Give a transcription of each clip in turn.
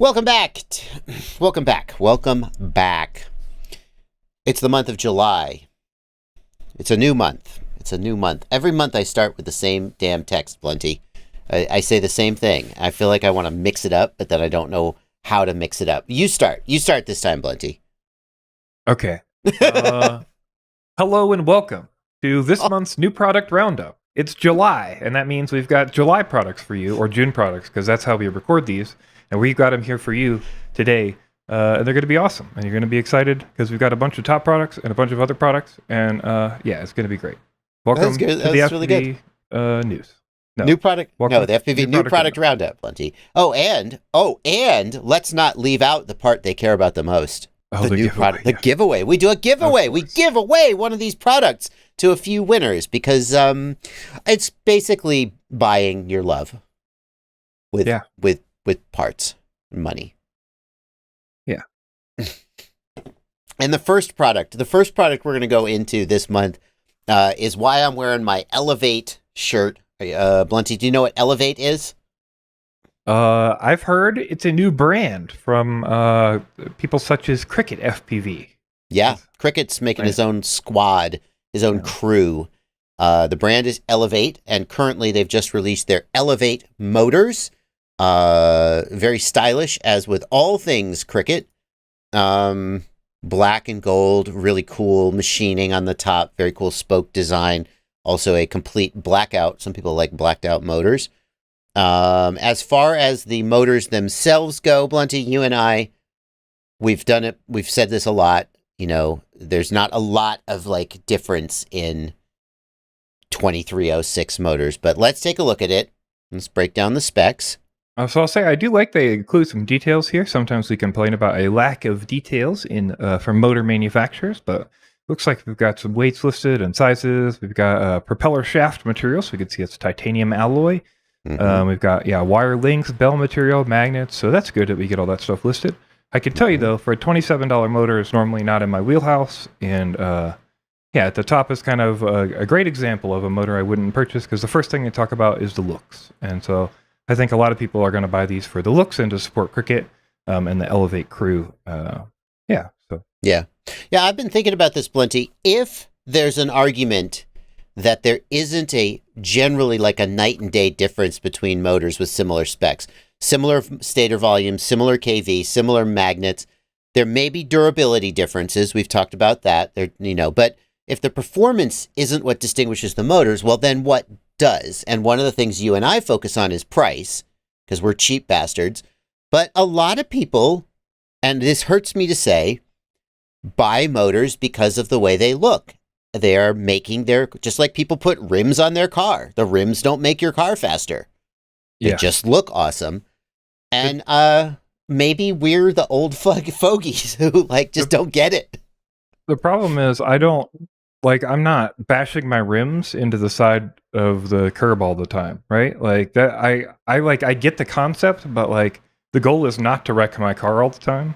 Welcome back. Welcome back. Welcome back. It's the month of July. It's a new month. It's a new month. Every month I start with the same damn text, Blunty. I say the same thing. I feel like I want to mix it up, but then I don't know how to mix it up. You start. You start this time, Blunty. Okay. Hello and welcome to this month's new product roundup. It's July, and that means we've got July products for you, or June products, because that's how we record these. And we've got them here for you today. And they're going to be awesome. And you're going to be excited because we've got a bunch of top products and a bunch of other products. And yeah, it's going to be the Welcome to the FPV really good. News. No. New product. Welcome no, the FPV new product roundup, Blunty. And let's not leave out the part they care about the most. Oh, the new product, the giveaway. We do a giveaway. We give away one of these products to a few winners because it's basically buying your love with parts and money. Yeah. And the first product we're going to go into this month is why I'm wearing my Elev8 shirt. Blunty, do you know what Elev8 is? I've heard it's a new brand from people such as Cricket FPV. Yeah, Cricket's making his own squad, his own crew. The brand is Elev8, and currently they've just released their Elev8 motors. Very stylish, as with all things Cricket. Black and gold, really cool machining on the top, very cool spoke design. Also a complete blackout. Some people like blacked out motors. As far as the motors themselves go, Blunty, you and I, we've done it. We've said this a lot. You know, there's not a lot of like difference in 2306 motors, but let's take a look at it. Let's break down the specs. So I'll say I do like they include some details here. Sometimes we complain about a lack of details in from motor manufacturers, but looks like we've got some weights listed and sizes. We've got propeller shaft material, so we can see it's titanium alloy. Mm-hmm. We've got wire links, bell material, magnets. So that's good that we get all that stuff listed. I can tell you though, for a $27 motor, is normally not in my wheelhouse, and at the top is kind of a great example of a motor I wouldn't purchase because the first thing they talk about is the looks, and so I think a lot of people are going to buy these for the looks and to support Cricket and the Elev8 crew. Yeah, I've been thinking about this, Blunty. If there's an argument that there isn't a generally like a night and day difference between motors with similar specs, similar stator volume, similar KV, similar magnets, there may be durability differences. We've talked about that. But if the performance isn't what distinguishes the motors, well, then what does? And one of the things you and I focus on is price, because we're cheap bastards. But a lot of people, and this hurts me to say, buy motors because of the way they look. They are making just like people put rims on their car. The rims don't make your car faster. They just look awesome. And maybe we're the old fogies who don't get it. The problem is I'm not bashing my rims into the side of the curb all the time, right? Like that I get the concept, but like the goal is not to wreck my car all the time.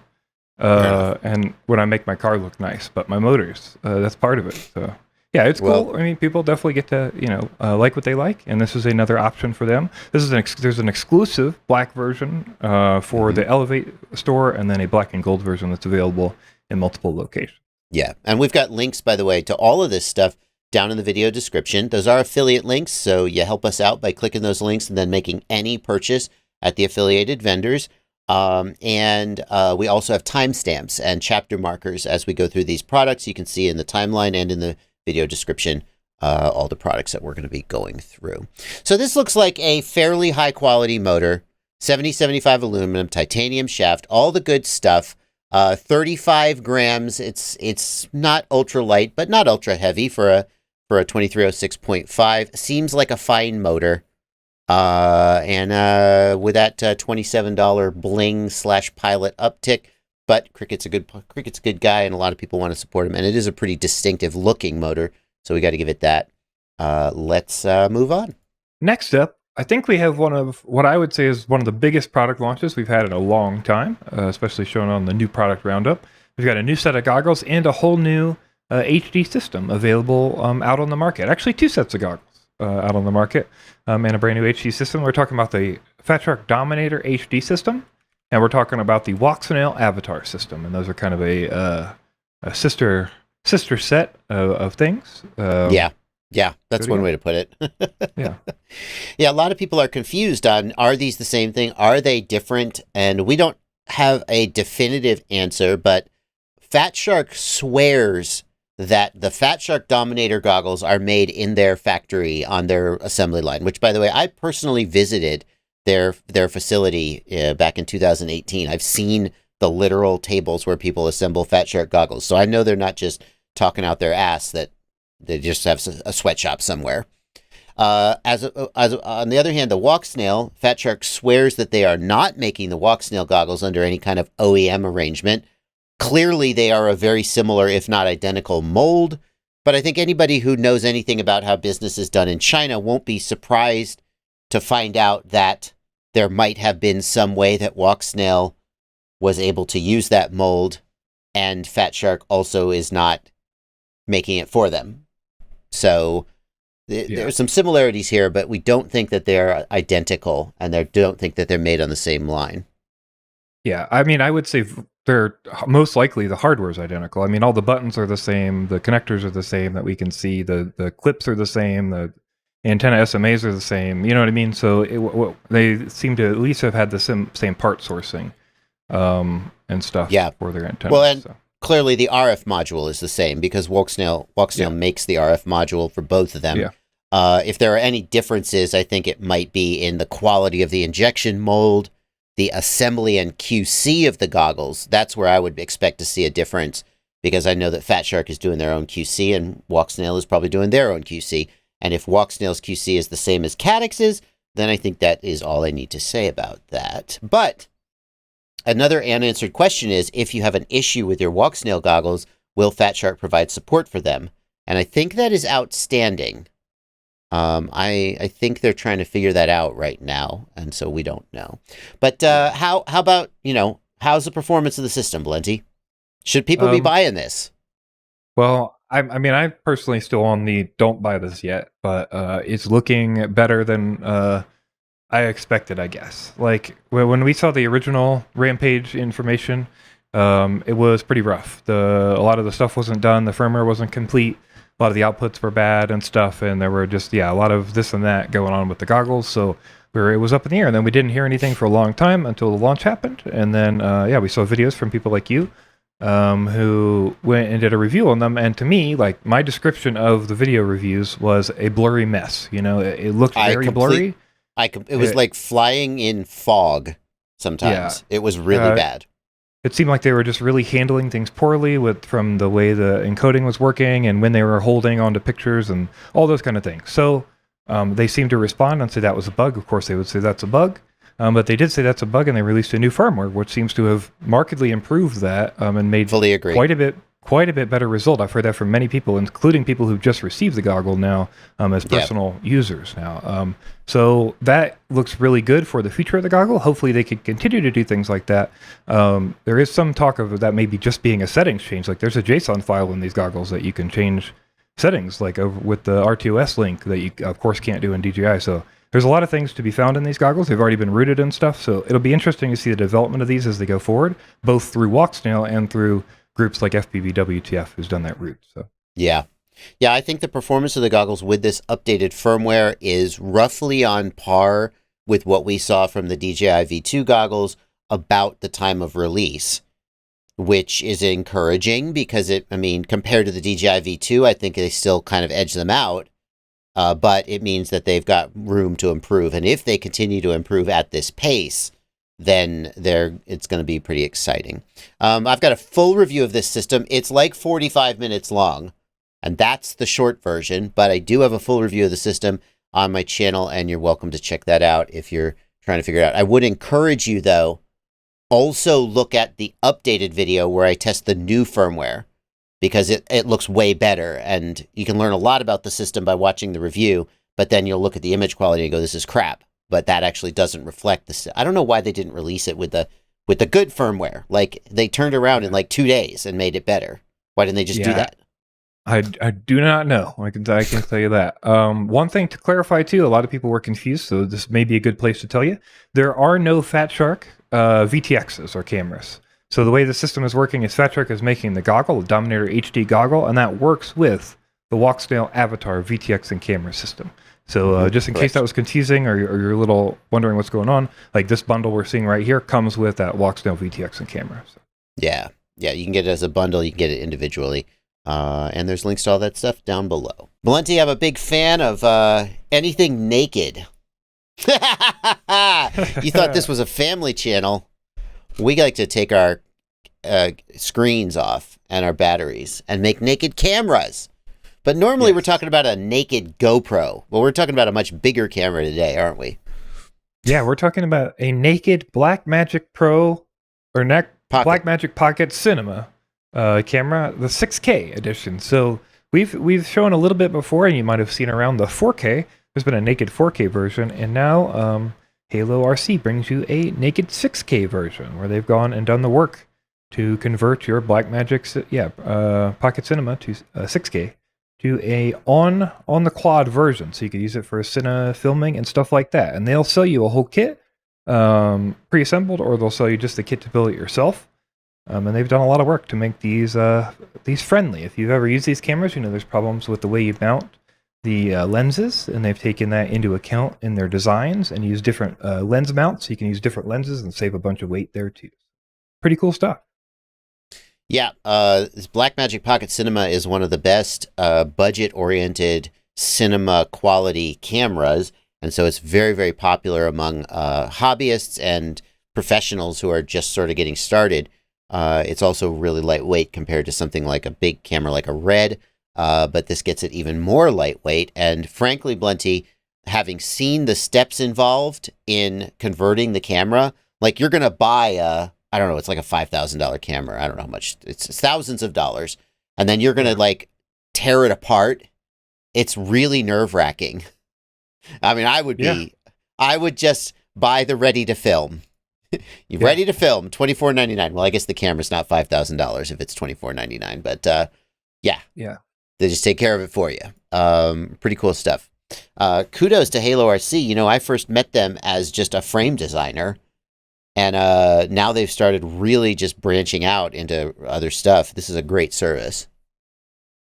And when I make my car look nice, but my motors, that's part of it. So yeah, it's cool. I mean, people definitely get to, like what they like. And this is another option for them. There's an exclusive black version, for the Elev8 store, and then a black and gold version that's available in multiple locations. Yeah. And we've got links, by the way, to all of this stuff down in the video description. Those are affiliate links. So you help us out by clicking those links and then making any purchase at the affiliated vendors. And we also have timestamps and chapter markers as we go through these products. You can see in the timeline and in the video description all the products that we're going to be going through. So this looks like a fairly high quality motor, 7075 aluminum, titanium shaft, all the good stuff. 35 grams. It's not ultra light, but not ultra heavy for a 2306.5. Seems like a fine motor. And with that $27 bling/pilot uptick, but Cricket's a good guy, and a lot of people want to support him, and it is a pretty distinctive looking motor, so we got to give it that. Let's move on. Next up, I think we have one of what I would say is one of the biggest product launches we've had in a long time, especially shown on the new product roundup. We've got a new set of goggles and a whole new HD system available out on the market. Actually, two sets of goggles out on the market and a brand new HD system. We're talking about the Fat Shark Dominator HD system and we're talking about the Walksnail Avatar system, and those are kind of a sister set of things. Yeah, that's one way to put it. Yeah. Yeah, a lot of people are confused on, are these the same thing? Are they different? And we don't have a definitive answer, but Fat Shark swears that the Fat Shark Dominator goggles are made in their factory on their assembly line, which, by the way, I personally visited their facility back in 2018. I've seen the literal tables where people assemble Fat Shark goggles. So I know they're not just talking out their ass that they just have a sweatshop somewhere. On the other hand, the Walksnail, Fat Shark swears that they are not making the Walksnail goggles under any kind of OEM arrangement. Clearly, they are a very similar, if not identical, mold. But I think anybody who knows anything about how business is done in China won't be surprised to find out that there might have been some way that Walksnail was able to use that mold, and Fat Shark also is not making it for them. So there are some similarities here, but we don't think that they're identical, and they don't think that they're made on the same line. Yeah, I mean, I would say they're most likely the hardware is identical. I mean, all the buttons are the same, the connectors are the same that we can see, the clips are the same, the antenna SMAs are the same. You know what I mean? So they seem to at least have had the same part sourcing and stuff for their antennas. Well, and clearly the RF module is the same because Walksnail makes the RF module for both of them. Yeah. If there are any differences, I think it might be in the quality of the injection mold, the assembly and QC of the goggles. That's where I would expect to see a difference, because I know that Fat Shark is doing their own QC and Walksnail is probably doing their own QC. And if Walksnail's QC is the same as Caddx's, then I think that is all I need to say about that. But another unanswered question is, if you have an issue with your Walksnail goggles, will Fat Shark provide support for them? And I think that is outstanding. I think they're trying to figure that out right now, and so we don't know. But how about, how's the performance of the system, Blenty? Should people be buying this? Well, I mean, I personally still on the don't buy this yet, but it's looking better than I expected, I guess. Like, when we saw the original Rampage information, it was pretty rough. A lot of the stuff wasn't done, the firmware wasn't complete. A lot of the outputs were bad and stuff, and there were just, a lot of this and that going on with the goggles, so it was up in the air, and then we didn't hear anything for a long time until the launch happened, and then, we saw videos from people like you, who went and did a review on them, and to me, like, my description of the video reviews was a blurry mess, it looked very blurry. It was like flying in fog sometimes. Yeah. It was really bad. It seemed like they were just really handling things poorly from the way the encoding was working and when they were holding onto pictures and all those kind of things. So they seemed to respond and say that was a bug. Of course, they would say that's a bug. But they did say that's a bug, and they released a new firmware, which seems to have markedly improved that and made fully agree. quite a bit better result. I've heard that from many people, including people who've just received the goggle now as personal users now. So that looks really good for the future of the goggle. Hopefully they can continue to do things like that. There is some talk of that maybe just being a settings change. Like, there's a JSON file in these goggles that you can change settings, like over with the RTOS link that you, of course, can't do in DJI. So there's a lot of things to be found in these goggles. They've already been rooted and stuff. So it'll be interesting to see the development of these as they go forward, both through Walksnail and through groups like FPV WTF, who's done that route. So yeah, I think the performance of the goggles with this updated firmware is roughly on par with what we saw from the DJI V2 goggles about the time of release, which is encouraging because compared to the DJI V2, I think they still kind of edge them out, but it means that they've got room to improve. And if they continue to improve at this pace, then it's going to be pretty exciting. I've got a full review of this system. It's like 45 minutes long, and that's the short version, but I do have a full review of the system on my channel, and you're welcome to check that out if you're trying to figure it out. I would encourage you, though, also look at the updated video where I test the new firmware, because it looks way better, and you can learn a lot about the system by watching the review, but then you'll look at the image quality and go, this is crap. But that actually doesn't reflect the. I don't know why they didn't release it with the good firmware. Like, they turned around in like 2 days and made it better. Why didn't they just do that? I do not know. I can tell you that. One thing to clarify too, a lot of people were confused, so this may be a good place to tell you. There are no Fat Shark VTXs or cameras. So the way the system is working is FETTEC is making the goggle, the Dominator HD goggle, and that works with the Walksnail Avatar VTX and camera system. So just in case that was confusing or you're a little wondering what's going on, like this bundle we're seeing right here comes with that Walksnail VTX and camera. So. Yeah, you can get it as a bundle, you can get it individually. And there's links to all that stuff down below. Blunty, I'm a big fan of anything naked. You thought this was a family channel. We like to take our screens off and our batteries and make naked cameras. But normally we're talking about a naked GoPro. Well, we're talking about a much bigger camera today, aren't we? Yeah, we're talking about a naked Blackmagic Pro or Blackmagic Pocket Cinema camera, the 6K edition. So we've shown a little bit before, and you might have seen around the 4K. There's been a naked 4K version, and now Halo RC brings you a naked 6K version where they've gone and done the work to convert your Blackmagic Pocket Cinema to 6K to a on the quad version, so you can use it for cine filming and stuff like that. And they'll sell you a whole kit pre-assembled, or they'll sell you just the kit to build it yourself. And they've done a lot of work to make these friendly. If you've ever used these cameras, you know there's problems with the way you mount the lenses, and they've taken that into account in their designs and use different lens mounts, so you can use different lenses and save a bunch of weight there too. Pretty cool stuff. Yeah, this Blackmagic Pocket Cinema is one of the best budget-oriented cinema quality cameras, and so it's very, very popular among hobbyists and professionals who are just sort of getting started. It's also really lightweight compared to something like a big camera like a Red, but this gets it even more lightweight. And frankly, Blunty, having seen the steps involved in converting the camera, like you're going to buy I don't know, it's like a $5,000 camera. I don't know how much. It's thousands of dollars. And then you're going to like tear it apart. It's really nerve-wracking. I mean, I would just buy the ready to film. You're ready to film, $24.99. Well, I guess the camera's not $5,000 if it's $24.99, but yeah, they just take care of it for you. Pretty cool stuff. Kudos to Halo RC. You know, I first met them as just a frame designer, and now they've started really just branching out into other stuff. This is a great service.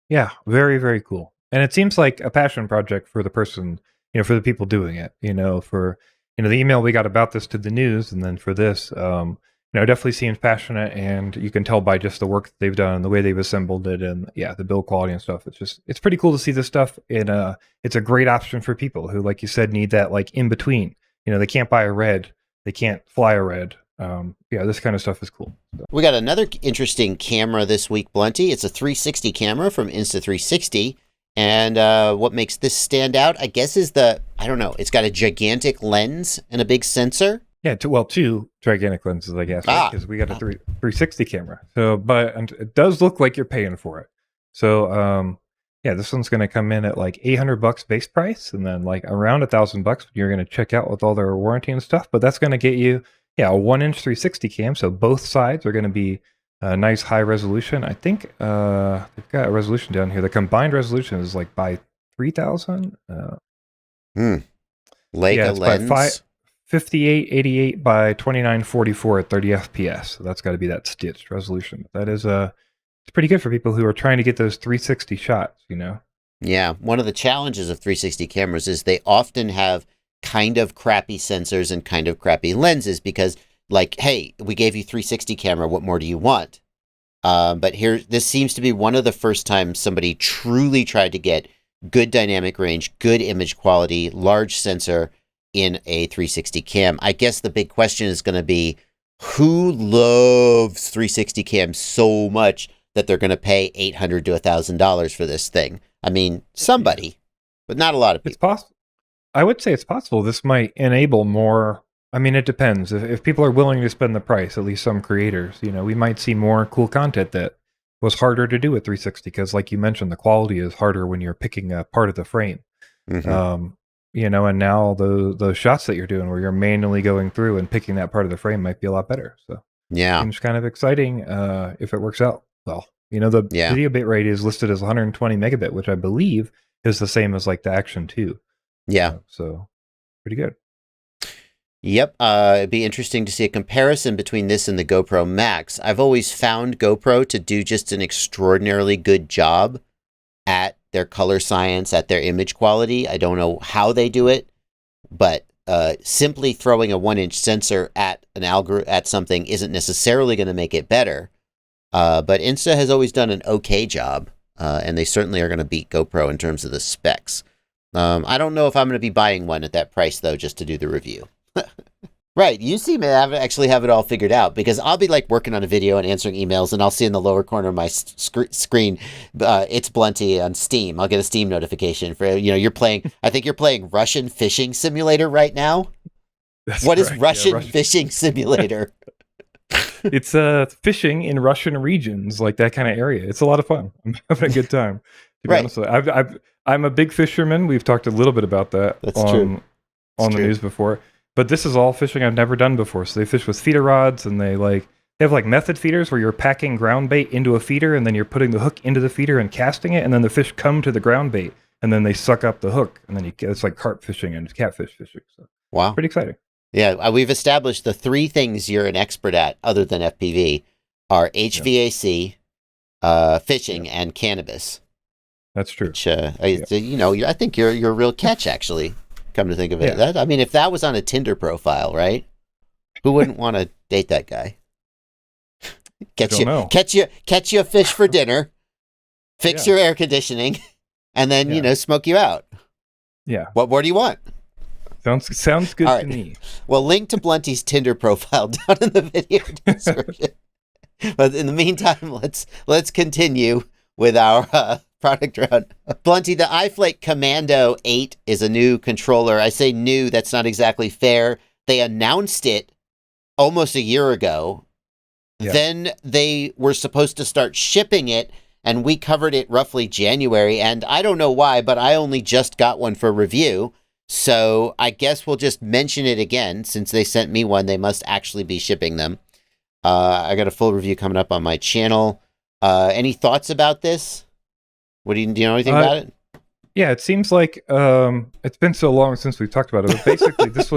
Yeah, very, very cool. And it seems like a passion project for the person, you know, for the people doing it, you know, for, you know, the email we got about this to the news, and then for this, you know, it definitely seems passionate, and you can tell by just the work that they've done, the way they've assembled it, and the build quality and stuff. It's pretty cool to see this stuff. And it's a great option for people who, like you said, need that like in between. You know, they can't buy a Red, they can't fly a Red. This kind of stuff is cool. So. We got another interesting camera this week, Blunty. It's a 360 camera from Insta360. And what makes this stand out, I guess, is it's got a gigantic lens and a big sensor. Yeah, two gigantic lenses, I guess, because we got a 360 camera. So, but it does look like you're paying for it. So, this one's going to come in at like $800 base price, and then like around $1,000 you're going to check out with all their warranty and stuff. But that's going to get you, a 1-inch 360 cam. So both sides are going to be nice high resolution. I think they've got a resolution down here. The combined resolution is like by 3,000. Leica lens. 5888 by 2944 at 30 FPS. So that's got to be that stitched resolution. That is it's pretty good for people who are trying to get those 360 shots, you know? Yeah, one of the challenges of 360 cameras is they often have kind of crappy sensors and kind of crappy lenses because, like, hey, we gave you 360 camera, what more do you want? But this seems to be one of the first times somebody truly tried to get good dynamic range, good image quality, large sensor in a 360 cam. I guess the big question is going to be, who loves 360 cams so much that they're going to pay $800 to $1,000 for this thing? I mean, somebody, but not a lot of people. It's possible. I would say it's possible this might enable more. I mean, it depends. If people are willing to spend the price, at least some creators, you know, we might see more cool content that was harder to do with 360 because, like you mentioned, the quality is harder when you're picking a part of the frame. Mm-hmm. You know, and now those shots that you're doing where you're manually going through and picking that part of the frame might be a lot better. So yeah, seems kind of exciting if it works out well. You know, the video bit rate is listed as 120 megabit, which I believe is the same as like the Action 2. Yeah. So pretty good. Yep, it'd be interesting to see a comparison between this and the GoPro Max. I've always found GoPro to do just an extraordinarily good job at their color science, at their image quality. I don't know how they do it, but simply throwing a 1-inch sensor at at something isn't necessarily going to make it better. But Insta has always done an okay job, and they certainly are going to beat GoPro in terms of the specs. I don't know if I'm going to be buying one at that price, though, just to do the review. Right, you seem to actually have it all figured out, because I'll be like working on a video and answering emails, and I'll see in the lower corner of my screen, ItsBlunty on Steam. I'll get a Steam notification for, you're playing, I think you're playing Russian Fishing Simulator right now. What is Russian Fishing Simulator? It's fishing in Russian regions, like that kind of area. It's a lot of fun. I'm having a good time. To be honest with you. I'm a big fisherman. We've talked a little bit about that on the news before. But this is all fishing I've never done before. So they fish with feeder rods, and they have like method feeders where you're packing ground bait into a feeder, and then you're putting the hook into the feeder and casting it, and then the fish come to the ground bait, and then they suck up the hook, and then it's like carp fishing and catfish fishing. So wow, pretty exciting. Yeah, we've established the 3 things you're an expert at, other than FPV, are HVAC, fishing, and cannabis. That's true. Which, I think you're a real catch, actually. Come to think of it, I mean, if that was on a Tinder profile, right? Who wouldn't want to date that guy? Catch you a fish for dinner, fix your air conditioning, and then smoke you out. Yeah. What more do you want? Sounds good to me. Well, link to Blunty's Tinder profile down in the video description. But in the meantime, let's continue with our product round. Blunty, the iFlight Commando 8 is a new controller. I say new, that's not exactly fair. They announced it almost a year ago. Yeah. Then they were supposed to start shipping it, and we covered it roughly January. And I don't know why, but I only just got one for review. So I guess we'll just mention it again. Since they sent me one, they must actually be shipping them. I got a full review coming up on my channel. Any thoughts about this? Do you know anything about it? Yeah, it seems like it's been so long since we've talked about it. But basically, this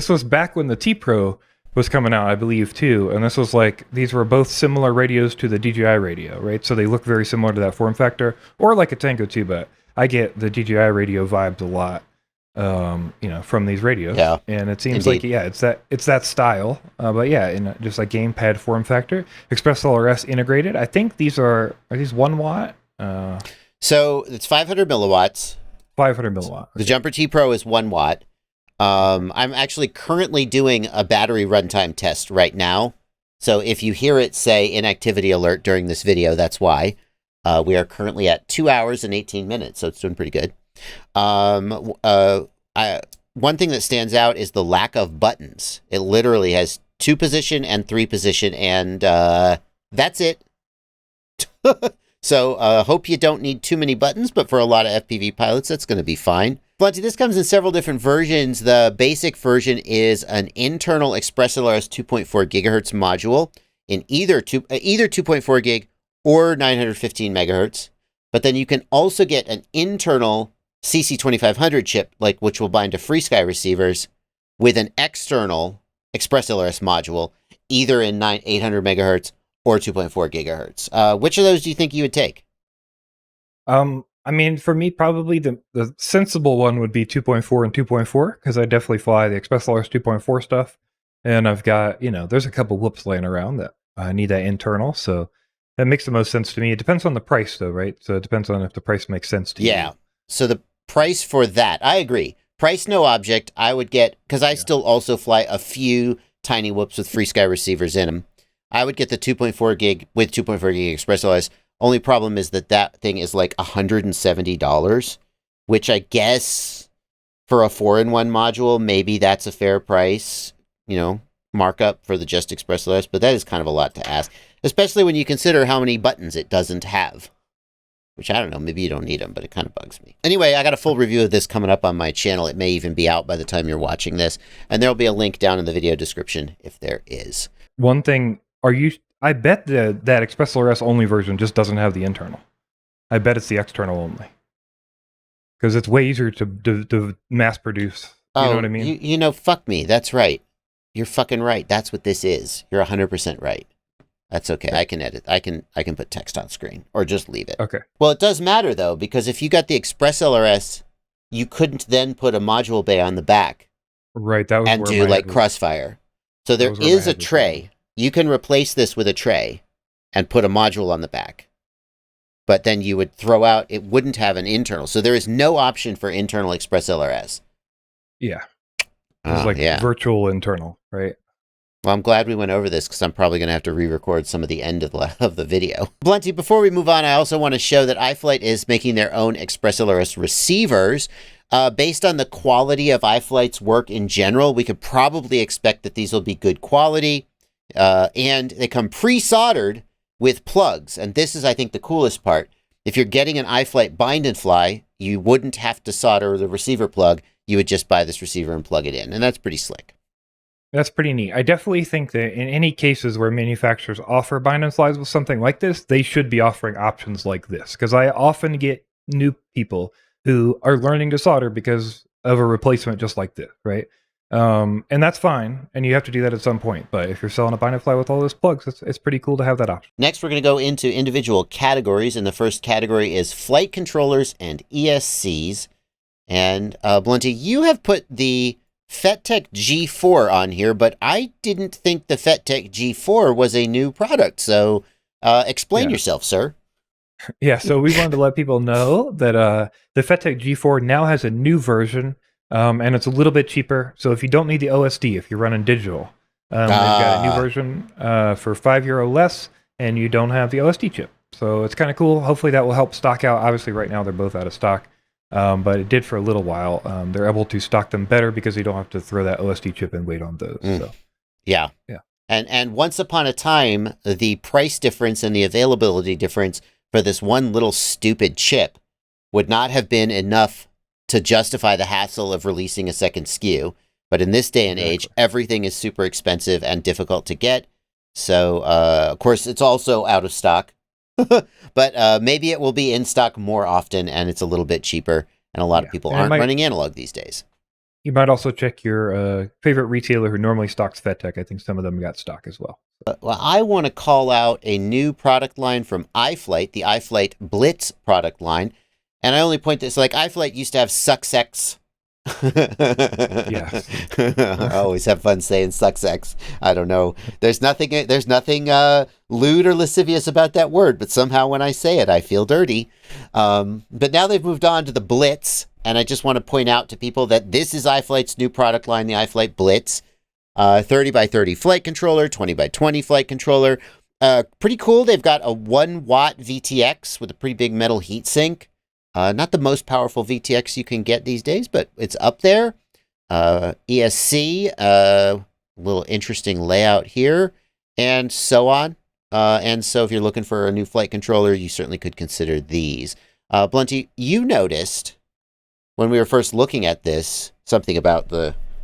was back when the T Pro was coming out, I believe, too. And this was like, these were both similar radios to the DJI radio, right? So they look very similar to that form factor, or like a Tango too. But I get the DJI radio vibes a lot, from these radios. Yeah, and it seems like it's that style. But yeah, in just like gamepad form factor, Express LRS integrated. I think these are these 1 watt. So it's 500 milliwatts. 500 milliwatt. The Jumper T Pro is 1 watt. I'm actually currently doing a battery runtime test right now. So if you hear it say inactivity alert during this video, that's why. We are currently at 2 hours and 18 minutes, so it's doing pretty good. One thing that stands out is the lack of buttons. It literally has 2 position and 3 position, and that's it. So hope you don't need too many buttons, but for a lot of FPV pilots, that's going to be fine. Blunty, this comes in several different versions. The basic version is an internal Express LRS 2.4 gigahertz module in either 2.4 gig or 915 megahertz. But then you can also get an internal CC2500 chip, which will bind to FreeSky receivers, with an external Express LRS module, either in 800 megahertz or 2.4 gigahertz. Which of those do you think you would take? I mean, for me, probably the sensible one would be 2.4 and 2.4, because I definitely fly the Express LRS 2.4 stuff. And I've got, there's a couple whoops laying around that I need that internal. So that makes the most sense to me. It depends on the price, though, right? So it depends on if the price makes sense to you. Yeah. So the price for that, I agree. Price, no object. I would get, because I still also fly a few tiny whoops with FreeSky receivers in them. I would get the 2.4 gig with 2.4 gig Express LRS. Only problem is that thing is like $170, which I guess for a 4-in-1 module, maybe that's a fair price, markup for the just Express LRS, but that is kind of a lot to ask, especially when you consider how many buttons it doesn't have, which I don't know, maybe you don't need them, but it kind of bugs me. Anyway, I got a full review of this coming up on my channel. It may even be out by the time you're watching this, and there'll be a link down in the video description if there is. One thing, I bet that Express LRS only version just doesn't have the internal. I bet it's the external only. Because it's way easier to mass produce. You know what I mean? Fuck me. That's right. you're fucking right. That's what this is. You're 100% right. That's okay. I can edit. I can put text on screen or just leave it. Okay. Well, it does matter though, because if you got the Express LRS, you couldn't then put a module bay on the back. Right. That was and do like Crossfire. So there is a tray. You can replace this with a tray and put a module on the back. But then you would throw out, it wouldn't have an internal. So there is no option for internal Express LRS. Yeah. It's like virtual internal, right? Well, I'm glad we went over this because I'm probably going to have to re-record some of the end of the video. Blunty, before we move on, I also want to show that iFlight is making their own Express LRS receivers. Based on the quality of iFlight's work in general, we could probably expect that these will be good quality. And they come pre-soldered with plugs. And this is, I think, the coolest part. If you're getting an iFlight bind and fly, you wouldn't have to solder the receiver plug. You would just buy this receiver and plug it in. And that's pretty slick. That's pretty neat. I definitely think that in any cases where manufacturers offer bind and flies with something like this, they should be offering options like this. Because I often get new people who are learning to solder because of a replacement just like this, right? And that's fine. And you have to do that at some point. But if you're selling a bind and fly with all those plugs, it's pretty cool to have that option. Next, we're going to go into individual categories. And the first category is flight controllers and ESCs. And Blunty, you have put the FETTEC G4 on here, but I didn't think the FETTEC G4 was a new product. So explain yourself, sir. Yeah, so we wanted to let people know that the FETTEC G4 now has a new version, and it's a little bit cheaper. So if you don't need the OSD, if you're running digital, we've got a new version for €5 less, and you don't have the OSD chip. So it's kind of cool. Hopefully that will help stock out. Obviously, right now they're both out of stock. But it did for a little while. They're able to stock them better because you don't have to throw that OSD chip and wait on those. So. Yeah. And once upon a time, the price difference and the availability difference for this one little stupid chip would not have been enough to justify the hassle of releasing a second SKU. But in this day and age, everything is super expensive and difficult to get. So, of course, it's also out of stock. But maybe it will be in stock more often, and it's a little bit cheaper, and a lot of people aren't running analog these days. You might also check your favorite retailer who normally stocks FETTEC. I think some of them got stock as well. Well, I want to call out a new product line from iFlight, the iFlight Blitz product line. And I only point this, like iFlight used to have Success. Yes. I always have fun saying Success. I don't know. There's nothing lewd or lascivious about that word, but somehow when I say it, I feel dirty. But now they've moved on to the Blitz, and I just want to point out to people that this is iFlight's new product line, the iFlight Blitz. 30x30 flight controller, 20x20 flight controller. Pretty cool. They've got a 1 watt VTX with a pretty big metal heat sink. Not the most powerful VTX you can get these days, but it's up there. ESC, little interesting layout here, and so on. And so if you're looking for a new flight controller, you certainly could consider these. Blunty, you noticed when we were first looking at this, something about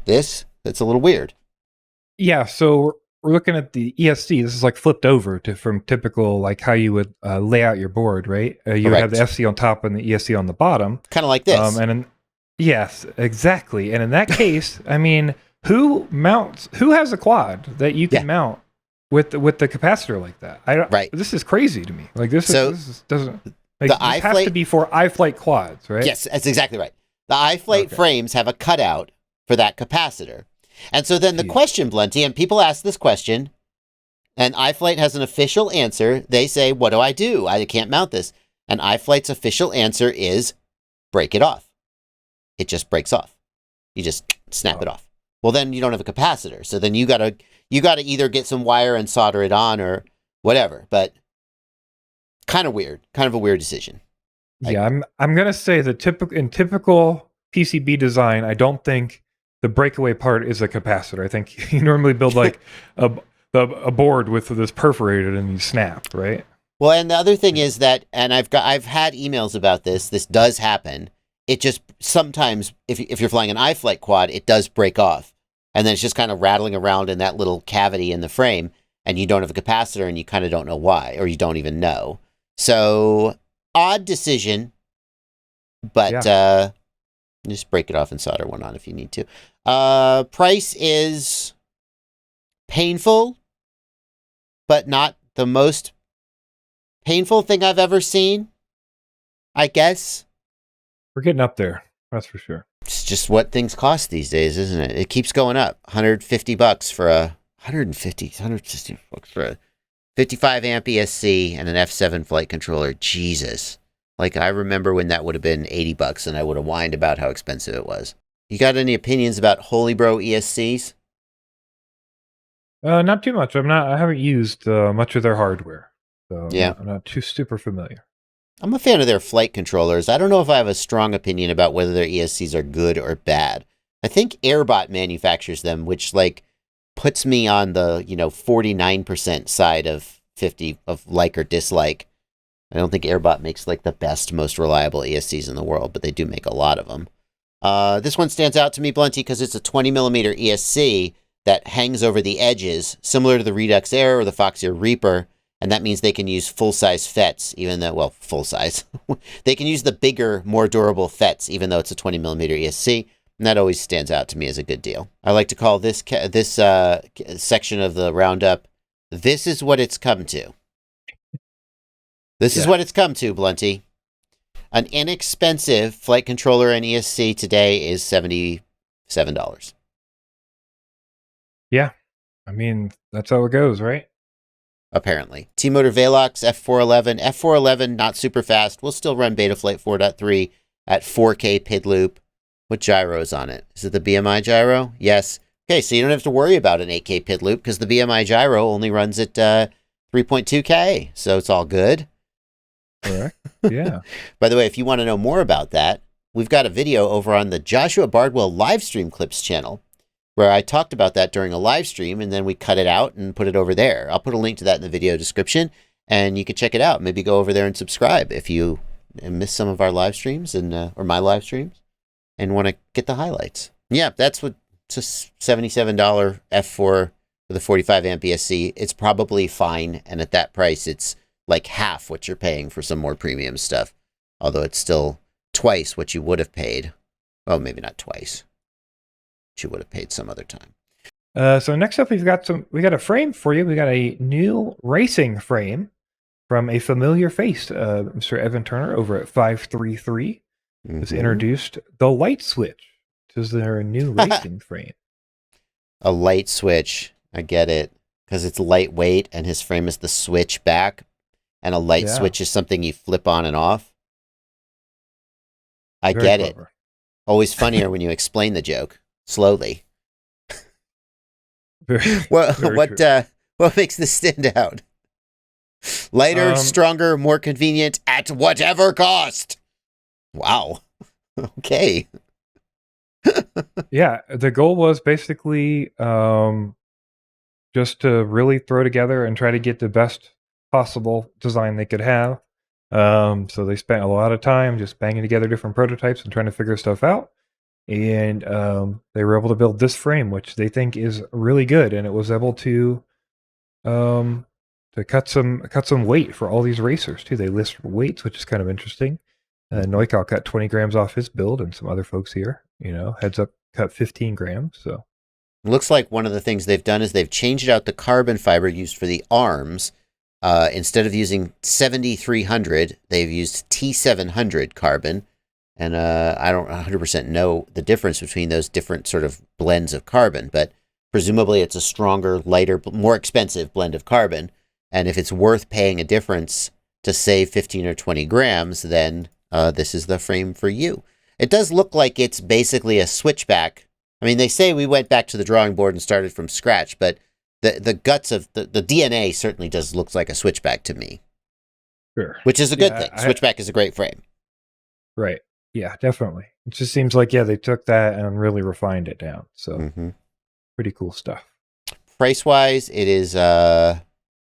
this that's a little weird. Yeah, so we're looking at the ESC. This is like flipped over from typical, like how you would lay out your board, right? You would have the FC on top and the ESC on the bottom. Kind of like this. Yes, exactly. And in that case, I mean, who has a quad that you can mount with the capacitor like that? This is crazy to me. Like this doesn't. Like, this has to be for iFlight quads, right? Yes, that's exactly right. The iFlight frames have a cutout for that capacitor. And so then the question, Blunty, and people ask this question, and iFlight has an official answer. They say, what do? I can't mount this. And iFlight's official answer is break it off. It just breaks off. You just snap it off. Well, then you don't have a capacitor. So then you gotta either get some wire and solder it on or whatever. But kind of weird. Kind of a weird decision. Yeah, I'm gonna say that in typical PCB design, I don't think the breakaway part is a capacitor. I think you normally build like a board with this perforated and you snap, right? Well, and the other thing is that, and I've had emails about this. This does happen. It just sometimes, if you're flying an iFlight quad, it does break off, and then it's just kind of rattling around in that little cavity in the frame, and you don't have a capacitor, and you kind of don't know why, or you don't even know. So odd decision, but just break it off and solder one on if you need to. Price is painful, but not the most painful thing I've ever seen, I guess. We're getting up there. That's for sure. It's just what things cost these days, isn't it? It keeps going up. $150 for a 160 bucks for a 55 amp ESC and an F7 flight controller. Jesus. Like, I remember when that would have been $80 and I would have whined about how expensive it was. You got any opinions about Holybro ESCs? Not too much. I haven't used much of their hardware. So yeah. I'm not too super familiar. I'm a fan of their flight controllers. I don't know if I have a strong opinion about whether their ESCs are good or bad. I think Airbot manufactures them, which like puts me on the, 49% side of 50 of like or dislike. I don't think Airbot makes like the best, most reliable ESCs in the world, but they do make a lot of them. This one stands out to me, Blunty, because it's a 20mm ESC that hangs over the edges, similar to the Redux Air or the Foxeer Reaper. And that means they can use full-size FETs, even though, well, full-size. They can use the bigger, more durable FETs, even though it's a 20mm ESC. And that always stands out to me as a good deal. I like to call this section of the roundup, this is what it's come to. This is what it's come to, Blunty. An inexpensive flight controller and ESC today is $77. Yeah. I mean, that's how it goes, right? Apparently. T-Motor Velox F411. F411, not super fast. We'll still run BetaFlight 4.3 at 4K PID loop. What gyro is on it? Is it the BMI gyro? Yes. Okay, so you don't have to worry about an 8K PID loop because the BMI gyro only runs at 3.2K, so it's all good. Correct. Yeah. By the way, if you want to know more about that, we've got a video over on the Joshua Bardwell Livestream Clips channel, where I talked about that during a live stream, and then we cut it out and put it over there. I'll put a link to that in the video description, and you can check it out. Maybe go over there and subscribe if you miss some of our live streams and or my live streams and want to get the highlights. Yeah, that's what it's a $77 F4 for the 45 amp ESC. It's probably fine, and at that price, it's like half what you're paying for some more premium stuff. Although it's still twice what you would have paid. Well, maybe not twice. You would have paid some other time. So next up, we got a frame for you. We got a new racing frame from a familiar face, Mr. Evan Turner over at 533. Has introduced the LightSwitch. Is there a new racing frame? A LightSwitch. I get it. Because it's lightweight and his frame is the switch back. And a LightSwitch is something you flip on and off. I Very get clever. it. Always funnier when you explain the joke. Slowly. What makes this stand out? Lighter, stronger, more convenient at whatever cost. Wow. Okay. Yeah, the goal was basically just to really throw together and try to get the best possible design they could have. So they spent a lot of time just banging together different prototypes and trying to figure stuff out. And they were able to build this frame, which they think is really good, and it was able to cut some weight for all these racers too. They list weights, which is kind of interesting. Neukal cut 20 grams off his build, and some other folks here, heads up, cut 15 grams. So looks like one of the things they've done is they've changed out the carbon fiber used for the arms. Instead of using 7300, they've used T700 carbon. And I don't 100% know the difference between those different sort of blends of carbon, but presumably it's a stronger, lighter, more expensive blend of carbon. And if it's worth paying a difference to save 15 or 20 grams, then this is the frame for you. It does look like it's basically a switchback. I mean, they say we went back to the drawing board and started from scratch, but the guts of the DNA certainly does look like a switchback to me. Sure. Which is a good thing. Switchback is a great frame. Right. Yeah, definitely. It just seems like, they took that and really refined it down. So pretty cool stuff. Price-wise, it is, oh,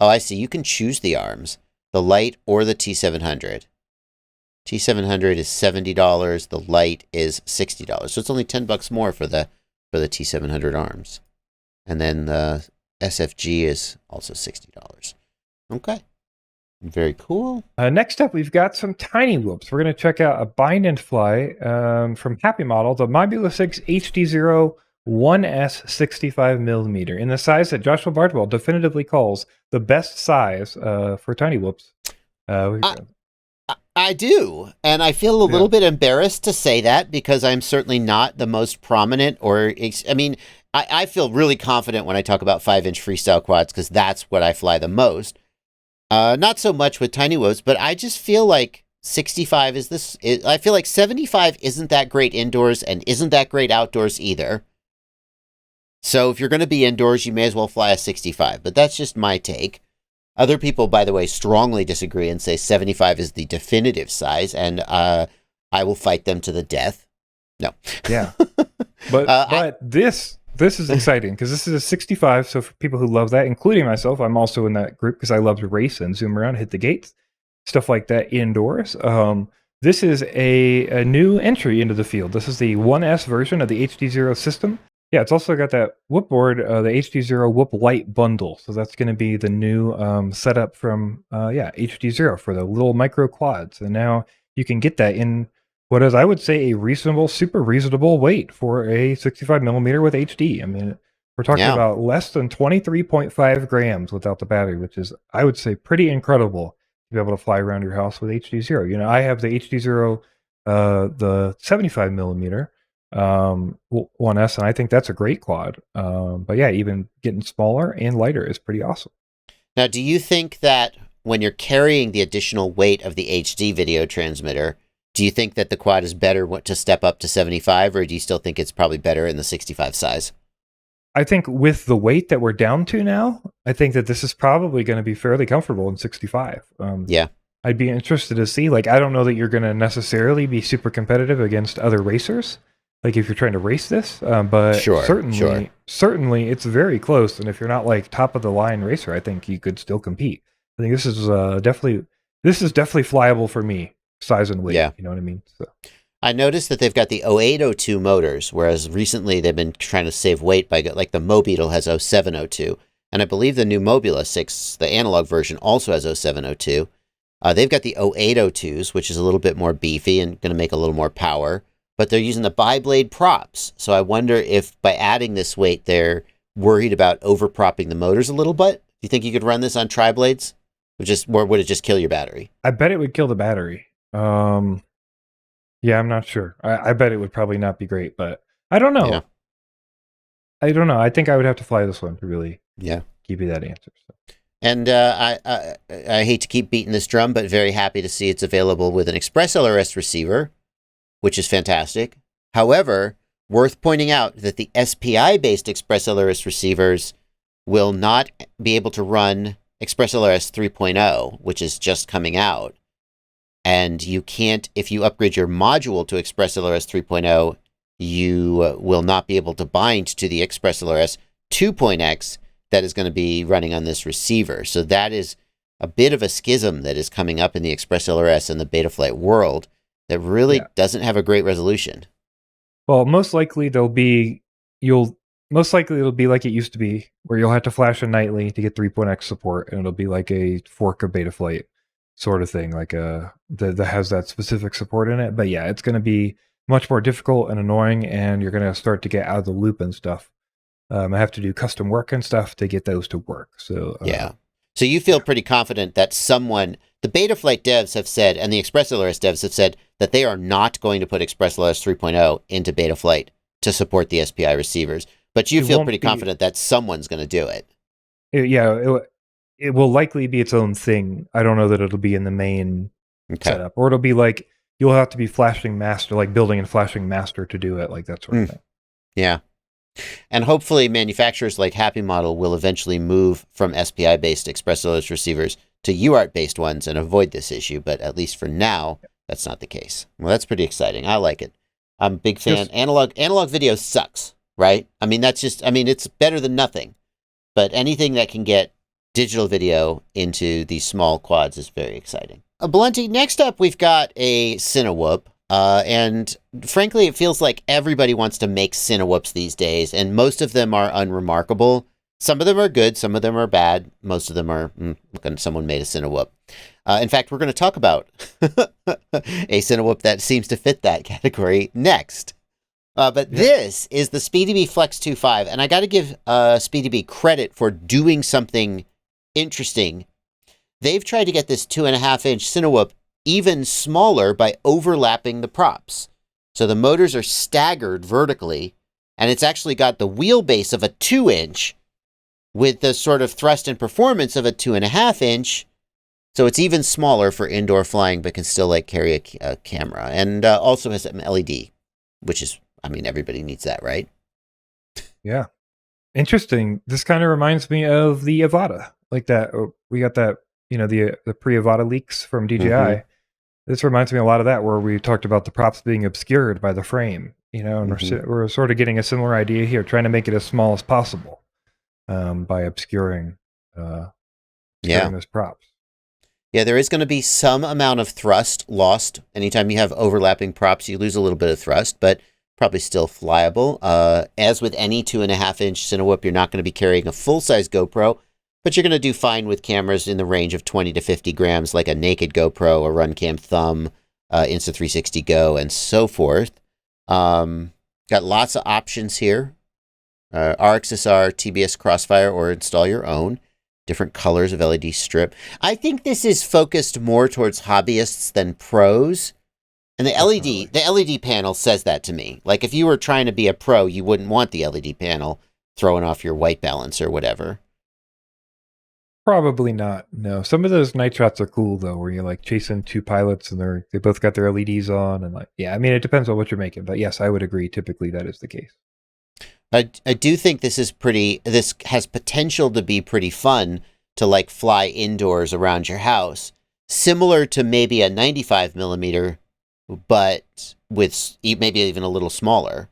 I see. You can choose the arms, the Lite or the T700. T700 is $70. The Lite is $60. So it's only $10 more for the T700 arms. And then the SFG is also $60. Okay. Very cool. Next up, we've got some tiny whoops. We're going to check out a bind and fly from Happymodel, the Mobula 6 HDZero ONE S 65mm in the size that Joshua Bardwell definitively calls the best size for tiny whoops. I do, and I feel a little bit embarrassed to say that because I'm certainly not the most prominent I feel really confident when I talk about 5-inch freestyle quads because that's what I fly the most. Not so much with tiny whoops, but I just feel like 65 I feel like 75 isn't that great indoors and isn't that great outdoors either. So if you're going to be indoors, you may as well fly a 65, but that's just my take. Other people, by the way, strongly disagree and say 75 is the definitive size, and I will fight them to the death. No. Yeah. But this is exciting because this is a 65, so for people who love that, including myself, I'm also in that group because I love to race and zoom around, hit the gates, stuff like that indoors. This is a new entry into the field. This is the ONE S version of the HDZero system. Yeah, it's also got that whoop board, the HDZero Whoop Lite bundle. So that's going to be the new setup from HDZero for the little micro quads. And now you can get that in what is, I would say, a reasonable, super reasonable weight for a 65mm with HD. I mean, we're talking about less than 23.5 grams without the battery, which is, I would say, pretty incredible to be able to fly around your house with HDZero. You know, I have the HDZero, the 75mm. ONE S, and I think that's a great quad. But yeah, even getting smaller and lighter is pretty awesome. Now, do you think that when you're carrying the additional weight of the HD video transmitter, do you think that the quad is better to step up to 75, or do you still think it's probably better in the 65 size? I think with the weight that we're down to now, I think that this is probably going to be fairly comfortable in 65. Yeah. I'd be interested to see, like, I don't know that you're going to necessarily be super competitive against other racers, like if you're trying to race this, but certainly it's very close. And if you're not like top of the line racer, I think you could still compete. I think this is definitely flyable for me, size and weight. Yeah. You know what I mean? So I noticed that they've got the 0802 motors, whereas recently they've been trying to save weight by, like, the Mobeetle has 0702, and I believe the new Mobula 6, the analog version, also has 0702. They've got the 0802s, which is a little bit more beefy and going to make a little more power. But they're using the bi-blade props. So I wonder if by adding this weight, they're worried about overpropping the motors a little bit. Do you think you could run this on tri-blades? Or would it just kill your battery? I bet it would kill the battery. Yeah, I'm not sure. I bet it would probably not be great, but I don't know. Yeah. I don't know. I think I would have to fly this one to really give you that answer. So. And I hate to keep beating this drum, but very happy to see it's available with an Express LRS receiver, which is fantastic. However, worth pointing out that the SPI-based Express LRS receivers will not be able to run Express LRS 3.0, which is just coming out. And you can't, if you upgrade your module to Express LRS 3.0, you will not be able to bind to the Express LRS 2.x that is going to be running on this receiver. So that is a bit of a schism that is coming up in the Express LRS and the Betaflight world that really doesn't have a great resolution. Well, most likely it'll be like it used to be, where you'll have to flash a nightly to get 3.x support, and it'll be like a fork of Betaflight sort of thing, like that has that specific support in it. But yeah, it's going to be much more difficult and annoying, and you're going to start to get out of the loop and stuff. I have to do custom work and stuff to get those to work. So So you feel pretty confident that the Betaflight devs have said, and the Express LRS devs have said, that they are not going to put Express LRS 3.0 into Betaflight to support the SPI receivers. But you feel pretty confident that someone's going to do it. It will likely be its own thing. I don't know that it'll be in the main setup, or it'll be like you'll have to be flashing master, like building and flashing master to do it, like that sort of thing. Yeah. And hopefully manufacturers like Happymodel will eventually move from SPI-based Express LRS receivers to UART-based ones and avoid this issue. But at least for now, that's not the case. Well, that's pretty exciting. I like it. I'm a big fan. Analog video sucks, right? I mean, it's better than nothing. But anything that can get digital video into these small quads is very exciting. Blunty, next up, we've got a Cinewhoop. And frankly, it feels like everybody wants to make Cinewhoops these days, and most of them are unremarkable. Some of them are good, some of them are bad. Most of them are, someone made a Cinewhoop. In fact, we're going to talk about a Cinewhoop that seems to fit that category next. But this is the Speedybee Flex 2.5, and I got to give Speedybee credit for doing something interesting. They've tried to get this 2.5-inch Cinewhoop even smaller by overlapping the props. So the motors are staggered vertically, and it's actually got the wheelbase of a 2-inch with the sort of thrust and performance of a 2.5-inch. So it's even smaller for indoor flying, but can still like carry a camera, and also has an LED, which is, I mean, everybody needs that, right? Yeah. Interesting. This kind of reminds me of the Avata, like that. We got that, you know, the pre-Avata leaks from DJI. Mm-hmm. This reminds me a lot of that, where we talked about the props being obscured by the frame, you know, and we're sort of getting a similar idea here, trying to make it as small as possible by obscuring those props. Yeah, there is going to be some amount of thrust lost. Anytime you have overlapping props, you lose a little bit of thrust, but probably still flyable. As with any 2.5-inch Cinewhoop, you're not going to be carrying a full-size GoPro, but you're going to do fine with cameras in the range of 20 to 50 grams, like a naked GoPro, a RunCam Thumb, Insta360 Go, and so forth. Got lots of options here. RxSR, TBS Crossfire, or install your own. Different colors of LED strip. I think this is focused more towards hobbyists than pros. And the LED panel says that to me. Like, if you were trying to be a pro, you wouldn't want the LED panel throwing off your white balance or whatever. Probably not. No. Some of those night shots are cool though, where you're like chasing two pilots and they both got their LEDs on, and like, yeah, I mean, it depends on what you're making, but yes, I would agree. Typically that is the case. I do think this has potential to be pretty fun to like fly indoors around your house, similar to maybe a 95 millimeter, but with maybe even a little smaller.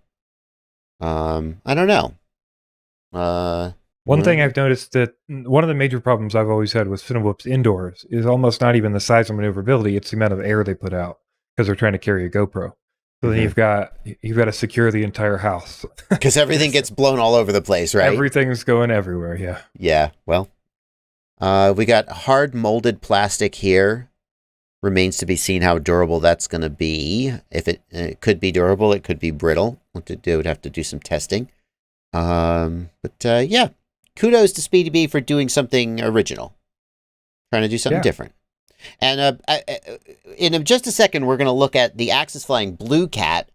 I don't know. One thing I've noticed, that one of the major problems I've always had with Cinewhoops indoors is almost not even the size or maneuverability, it's the amount of air they put out because they're trying to carry a GoPro. So then you've got to secure the entire house. Because everything gets blown all over the place, right? Everything's going everywhere, yeah. Yeah, well, we got hard molded plastic here. Remains to be seen how durable that's going to be. If it could be durable, it could be brittle. Would have to do some testing. Yeah, kudos to Speedybee for doing something original. Trying to do something different. And in just a second, we're going to look at the AxisFlying Blue Cat,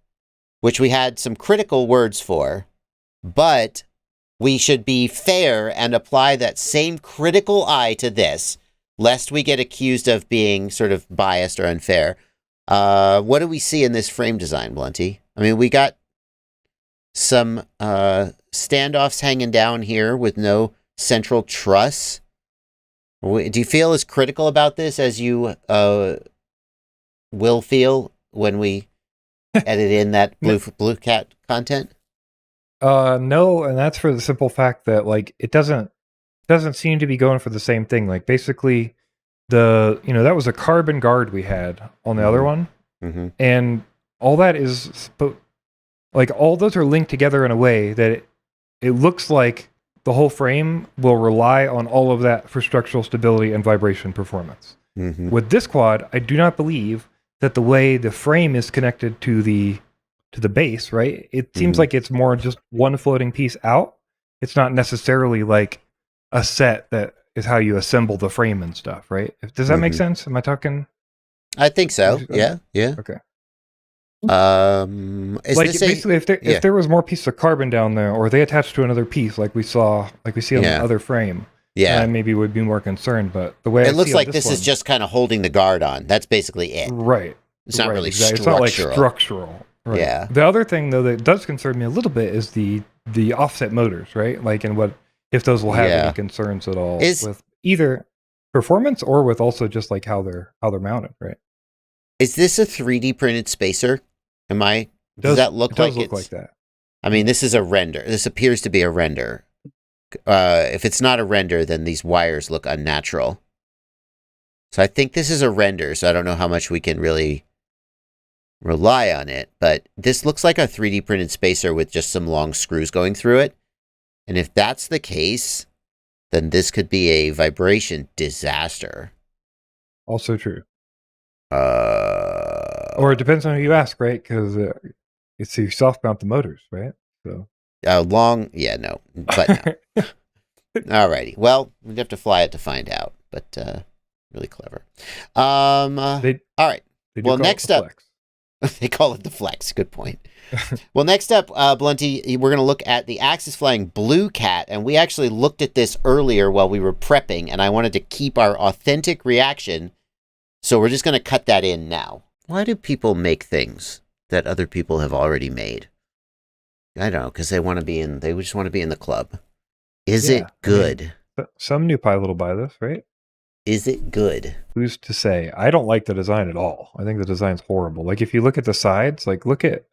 which we had some critical words for, but we should be fair and apply that same critical eye to this, lest we get accused of being sort of biased or unfair. What do we see in this frame design, Blunty? I mean, we got some standoffs hanging down here with no central truss. Do you feel as critical about this as you will feel when we edit in that Blue Cat content? No, and that's for the simple fact that like it doesn't seem to be going for the same thing. Like basically that was a carbon guard we had on the other one, and all that is like all those are linked together in a way that it looks like the whole frame will rely on all of that for structural stability and vibration performance. With this quad, I do not believe that the way the frame is connected to the base, right? It seems like it's more just one floating piece out. It's not necessarily like a set that is how you assemble the frame and stuff, right? Does that make sense? Am I talking? I think so. Yeah. Okay. Basically, if there was more pieces of carbon down there, or they attached to another piece, like we see on the other frame, I maybe would be more concerned. But the way it looks like this is just kind of holding the guard on. That's basically it, right? It's not really structural. It's not like structural. Right. Yeah. The other thing though that does concern me a little bit is the offset motors, right? Like, and what if those will have any concerns at all with either performance or with also just like how they're mounted, right? Is this a 3D printed spacer? Does that look like look like that? I mean, this is a render. This appears to be a render. If it's not a render, then these wires look unnatural. So I think this is a render, so I don't know how much we can really rely on it, but this looks like a 3D printed spacer with just some long screws going through it. And if that's the case, then this could be a vibration disaster. Also true. Or it depends on who you ask, right? Because It's you soft mount the motors, right? So Long, yeah, no, but no. Alrighty. Well, we'd have to fly it to find out, but really clever. All right. Well, next up, they call it the Flex. Good point. Well, next up, Blunty, we're going to look at the AxisFlying Blue Cat, and we actually looked at this earlier while we were prepping, and I wanted to keep our authentic reaction, so we're just going to cut that in now. Why do people make things that other people have already made? I don't know, because they want to be in. They just want to be in the club. Is it good? I mean, some new pilot will buy this, right? Is it good? Who's to say? I don't like the design at all. I think the design's horrible. Like if you look at the sides, look at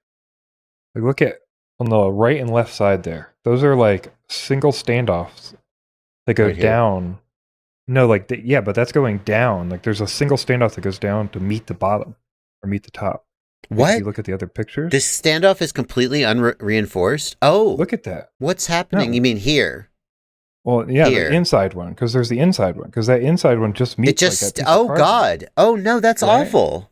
on the right and left side there. Those are like single standoffs that go down. No, yeah, but that's going down. Like there's a single standoff that goes down to meet the bottom or meet the top. What? If you look at the other pictures. This standoff is completely unreinforced? Oh. Look at that. What's happening? No. You mean here? Well, yeah, here. The inside one, because there's the inside one, because that inside one just meets. It just, like oh God, oh no, that's awful.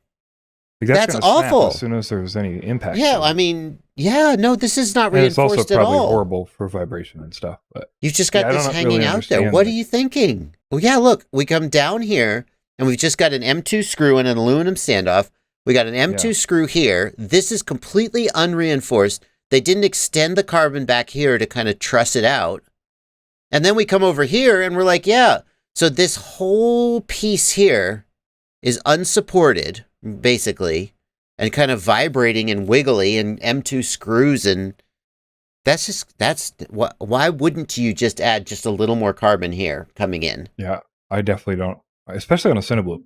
Like that's awful. As soon as there's any impact. Yeah, I mean, yeah, no, this is not reinforced at all. It's also probably horrible for vibration and stuff. But you've just got this hanging out there. What are you thinking? Well, yeah, look, we come down here, and we've just got an M2 screw and an aluminum standoff. We got an M2 screw here. This is completely unreinforced. They didn't extend the carbon back here to kind of truss it out. And then we come over here and we're like, yeah, so this whole piece here is unsupported, basically, and kind of vibrating and wiggly and M2 screws. And why wouldn't you just add just a little more carbon here coming in? Yeah, I definitely don't, especially on a Cinewhoop.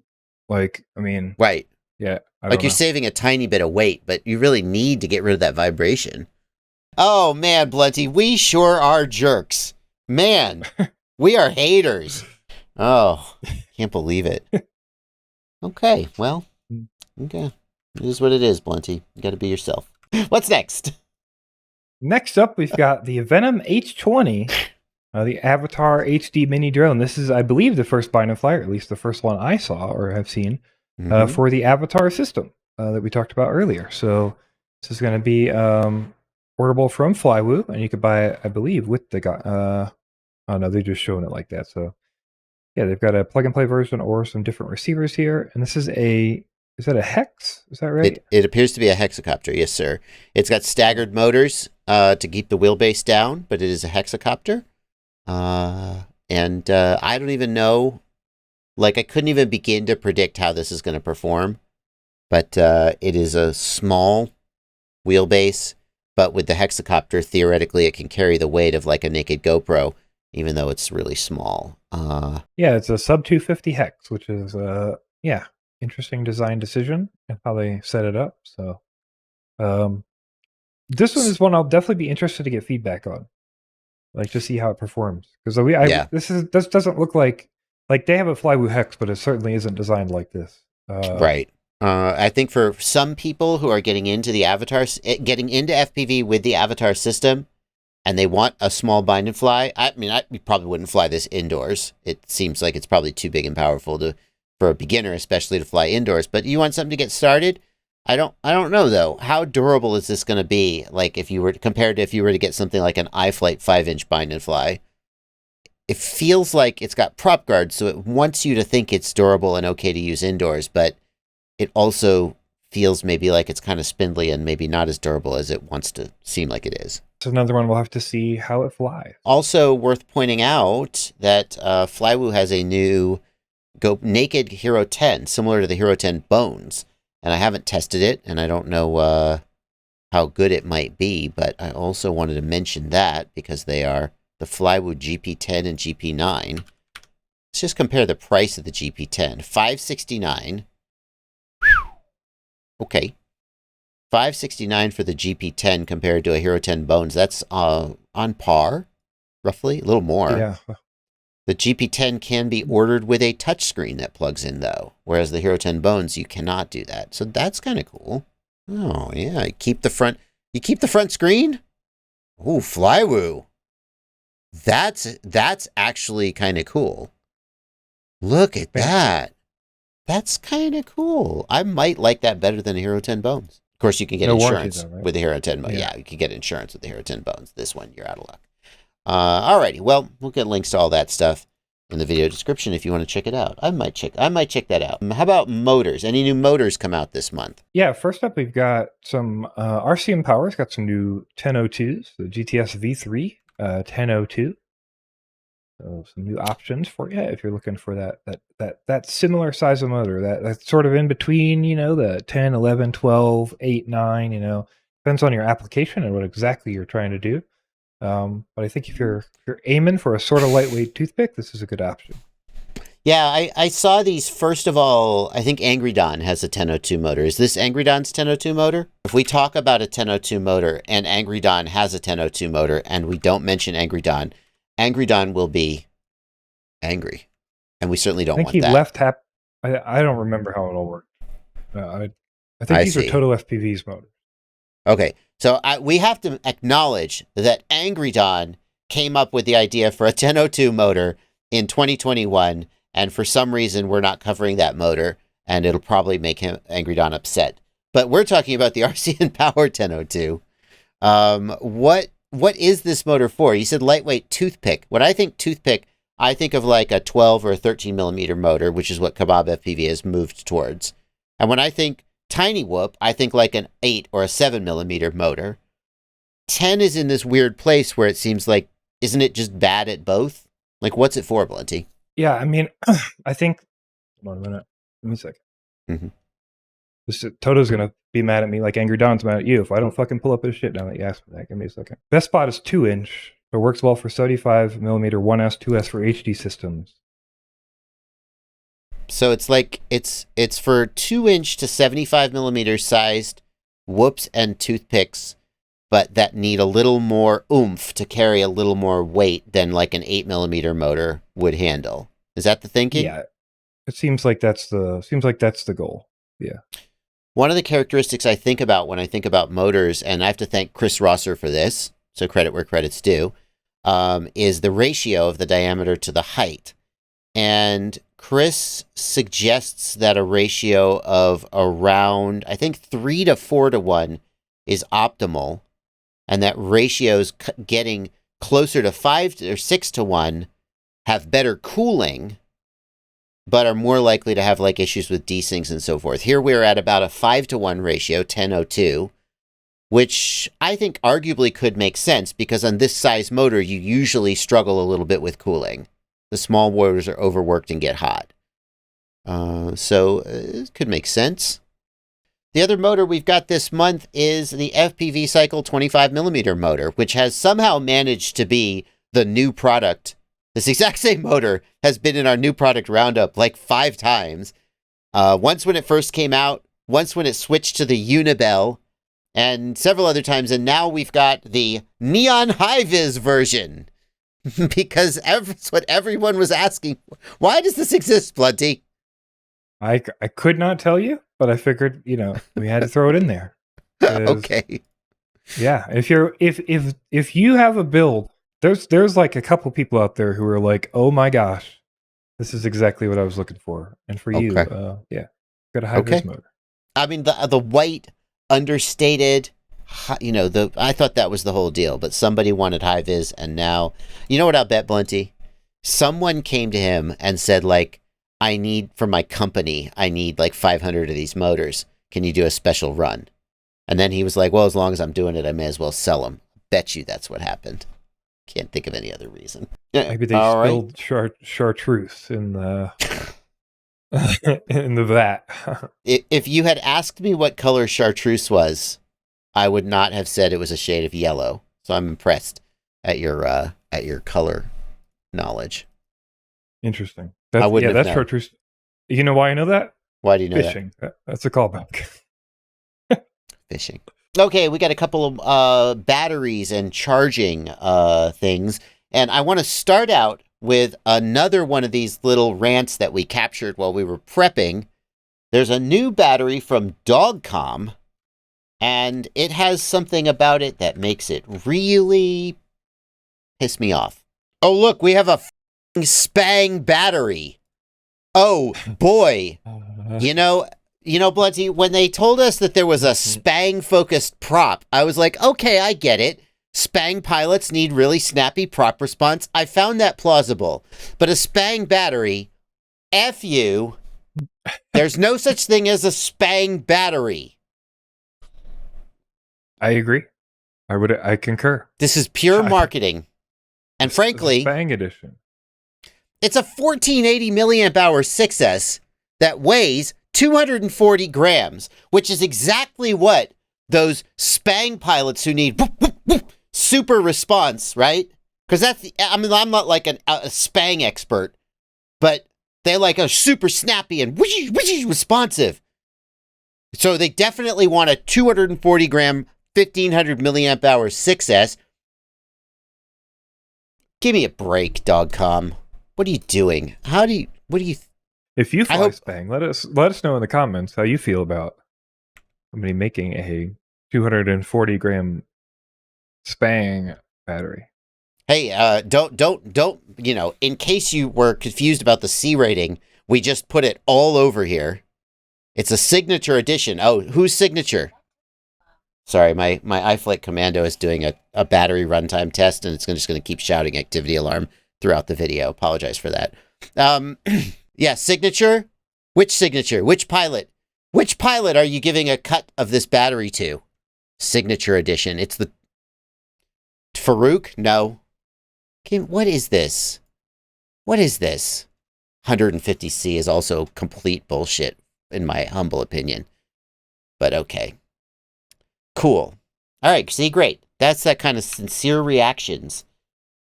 Like, I mean, right. Yeah. Like you're saving a tiny bit of weight, but you really need to get rid of that vibration. Oh man, Blunty, we sure are jerks. Man, we are haters. Oh, can't believe it. Okay, well, okay. It is what it is, Blunty. You got to be yourself. What's next? Next up, we've got the Venom H20, the Avatar HD mini drone. This is, I believe, the first bind and fly, or at least the first one I saw or have seen for the Avatar system that we talked about earlier. So this is going to be portable from Flywoo, and you could buy it, I believe, with the oh no, they're just showing it like that. So yeah, they've got a plug and play version or some different receivers here. And this is that a hex? Is that right? It appears to be a hexacopter, yes, sir. It's got staggered motors to keep the wheelbase down, but it is a hexacopter. And I don't even know, like I couldn't even begin to predict how this is going to perform. But it is a small wheelbase. But with the hexacopter, theoretically, it can carry the weight of like a naked GoPro, even though it's really small. Yeah, it's a sub 250 hex, which is interesting design decision and how they set it up. So this one is one I'll definitely be interested to get feedback on, like to see how it performs. Because this doesn't look like they have a Flywoo hex, but it certainly isn't designed like this. Right. I think for some people who are getting into FPV with the Avatar system, and they want a small bind and fly, I mean, you probably wouldn't fly this indoors. It seems like it's probably too big and powerful for a beginner, especially to fly indoors. But you want something to get started? I don't know though. How durable is this going to be? Like if you were to get something like an iFlight 5-inch bind and fly, it feels like it's got prop guards, so it wants you to think it's durable and okay to use indoors, but it also feels maybe like it's kind of spindly and maybe not as durable as it wants to seem like it is. It's another one we'll have to see how it flies. Also worth pointing out that Flywoo has a new naked Hero 10, similar to the Hero 10 Bones. And I haven't tested it, and I don't know how good it might be, but I also wanted to mention that because they are the Flywoo GP10 and GP9. Let's just compare the price of the GP10. $569. Okay. $569 for the GP10 compared to a Hero 10 Bones. That's on par, roughly, a little more. Yeah. The GP10 can be ordered with a touchscreen that plugs in, though, whereas the Hero 10 Bones, you cannot do that. So that's kind of cool. Oh, yeah. You keep the front screen? Ooh, Flywoo. That's actually kind of cool. Look at that. That's kind of cool. I might like that better than a Hero 10 Bones. Of course, you can get No insurance warranty though, right? with the Hero 10 bones. Yeah. Yeah, you can get insurance with the Hero 10 bones. This one, you're out of luck. Alrighty, well, we'll get links to all that stuff in the video description if you want to check it out. I might check that out. How about motors? Any new motors come out this month? Yeah, first up, we've got some RCinPower's got some new 1002s, the GTS V3 1002. So some new options for you if you're looking for that similar size of motor, that's sort of in between, the 10, 11, 12, 8, 9, depends on your application and what exactly you're trying to do. But I think if you're aiming for a sort of lightweight toothpick, this is a good option. Yeah, I saw these. First of all, I think Angry Don has a 1002 motor. Is this Angry Don's 1002 motor? If we talk about a 1002 motor and Angry Don has a 1002 motor and we don't mention Angry Don will be angry. And we certainly don't want that. I think he left I don't remember how it all worked. I think these are Total FPV's motors. Okay, so we have to acknowledge that Angry Don came up with the idea for a 1002 motor in 2021, and for some reason we're not covering that motor, and it'll probably make Angry Don upset. But we're talking about the RCinPower 1002. What is this motor for? You said lightweight toothpick. When I think toothpick, I think of like a 12 or a 13 millimeter motor, which is what Kebab FPV has moved towards. And when I think Cinewhoop, I think like an 8 or a 7 millimeter motor. 10 is in this weird place where it seems like, isn't it just bad at both? Like, what's it for, Blunty? Yeah, I mean, I think, hold on a minute. Give me a second. Mm-hmm. Toto's going to be mad at me like Angry Don's mad at you if I don't fucking pull up his shit now that you asked for that. Give me a second. Best spot is 2-inch. It works well for 75 millimeter 1S, 2S for HD systems. So it's like it's for 2-inch to 75 millimeter sized whoops and toothpicks, but that need a little more oomph to carry a little more weight than like an 8 millimeter motor would handle. Is that the thinking? Yeah, it seems like that's the goal. Yeah. One of the characteristics I think about when I think about motors, and I have to thank Chris Rosser for this, so credit where credit's due, is the ratio of the diameter to the height. And Chris suggests that a ratio of around, I think 3 to 4 to 1 is optimal, and that ratios getting closer to 5 or 6 to 1 have better cooling, but are more likely to have like issues with desyncs and so forth. Here we're at about a 5 to 1 ratio, 1002, which I think arguably could make sense because on this size motor, you usually struggle a little bit with cooling. The small motors are overworked and get hot. So it could make sense. The other motor we've got this month is the FPVCycle 25 millimeter motor, which has somehow managed to be the new product. This exact same motor has been in our new product roundup like 5 times. Once when it first came out, once when it switched to the Unibel, and several other times. And now we've got the Neon High-Vis version. Because that's what everyone was asking. Why does this exist, Blunty? I could not tell you, but I figured, we had to throw it in there. Okay. Yeah, if you have a build, there's like a couple people out there who are like, "Oh my gosh, this is exactly what I was looking for." And for you, yeah, got a high-vis motor. I mean, the white understated, I thought that was the whole deal, but somebody wanted high-vis, and now, you know what I'll bet, Blunty? Someone came to him and said, like, I need, for my company, I need like 500 of these motors. Can you do a special run? And then he was like, well, as long as I'm doing it, I may as well sell them. Bet you that's what happened. Can't think of any other reason. Maybe they spilled chartreuse in the in the vat. If you had asked me what color chartreuse was, I would not have said it was a shade of yellow. So I'm impressed at your color knowledge. Interesting. That's chartreuse. You know why I know that? Why do you know Fishing. That's a callback. Fishing. Okay, we got a couple of batteries and charging things. And I want to start out with another one of these little rants that we captured while we were prepping. There's a new battery from Dogcom, and it has something about it that makes it really piss me off. Oh, look, we have a Sbang battery. Oh, boy. You know, Blunty, when they told us that there was a Sbang-focused prop, I was like, okay, I get it. Sbang pilots need really snappy prop response. I found that plausible. But a Sbang battery, F you, there's no such thing as a Sbang battery. I agree. I concur. This is pure marketing. And frankly, Sbang edition. It's a 1480 milliamp hour 6S that weighs 240 grams, which is exactly what those Sbang pilots who need super response, right? Because I'm not like a Sbang expert, but they like a super snappy and responsive. So they definitely want a 240 gram, 1500 milliamp hour 6S. Give me a break, Dogcom. What are you doing? If you fly Sbang, let us know in the comments how you feel about somebody making a 240 gram Sbang battery. Hey, don't, you know, in case you were confused about the C rating, we just put it all over here. It's a signature edition. Oh, whose signature? Sorry, my iFlight Commando is doing a battery runtime test, and it's just going to keep shouting activity alarm throughout the video. Apologize for that. Yeah, signature? Which signature? Which pilot? Which pilot are you giving a cut of this battery to? Signature edition. It's the... Farouk? No. Okay, what is this? What is this? 150C is also complete bullshit, in my humble opinion. But okay. Cool. All right, see, great. That's that kind of sincere reactions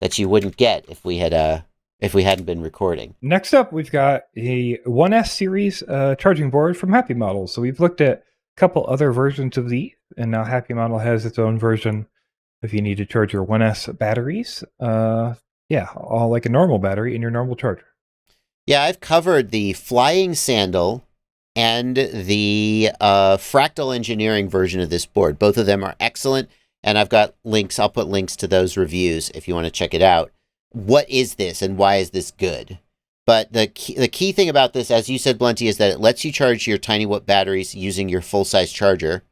that you wouldn't get if we hadn't been recording. Next up, we've got a 1S series charging board from Happymodel. So we've looked at a couple other versions of these, and now Happymodel has its own version if you need to charge your 1S batteries. Yeah, all like a normal battery in your normal charger. Yeah, I've covered the Flying Sandal and the Fractal Engineering version of this board. Both of them are excellent, and I've got links. I'll put links to those reviews if you want to check it out. What is this, and why is this good? But the key thing about this, as you said, Blunty, is that it lets you charge your tiny whoop batteries using your full-size charger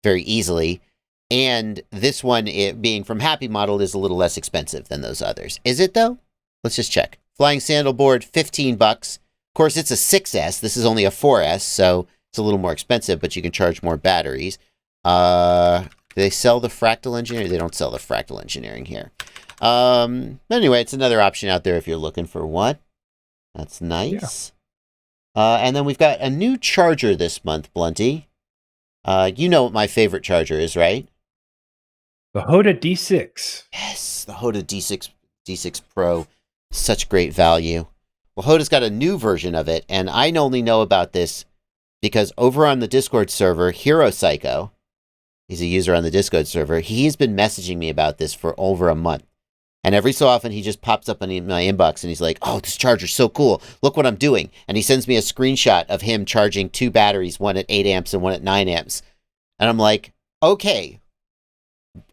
very easily. And this one, it being from Happymodel, is a little less expensive than those others. Is it, though? Let's just check. Flying Sandal board, $15. Of course, it's a 6S. This is only a 4S, so it's a little more expensive, but you can charge more batteries. Do they sell the Fractal Engineering? They don't sell the Fractal Engineering here. Anyway, it's another option out there if you're looking for one. That's nice. Yeah. And then we've got a new charger this month, Blunty. You know what my favorite charger is, right? The HOTA D6. Yes, the HOTA D6 Pro. Such great value. Well, HOTA's got a new version of it, and I only know about this because over on the Discord server, Hero Psycho, he's a user on the Discord server, he's been messaging me about this for over a month. And every so often, he just pops up in my inbox, and he's like, oh, this charger's so cool. Look what I'm doing. And he sends me a screenshot of him charging two batteries, one at 8 amps and one at 9 amps. And I'm like, okay,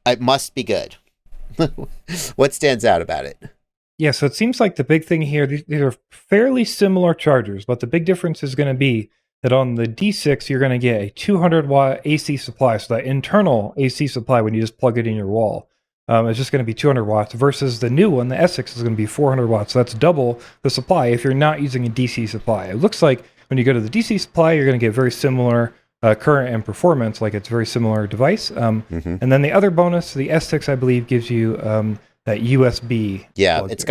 it must be good. What stands out about it? Yeah, so it seems like the big thing here, these are fairly similar chargers, but the big difference is going to be that on the D6, you're going to get a 200-watt AC supply, so that internal AC supply when you just plug it in your wall. It's just going to be 200 watts versus the new one, the S6, is going to be 400 watts. So that's double the supply if you're not using a DC supply. It looks like when you go to the DC supply, you're going to get very similar current and performance, like it's a very similar device. And then the other bonus, the S6, I believe, gives you that USB. Yeah, it's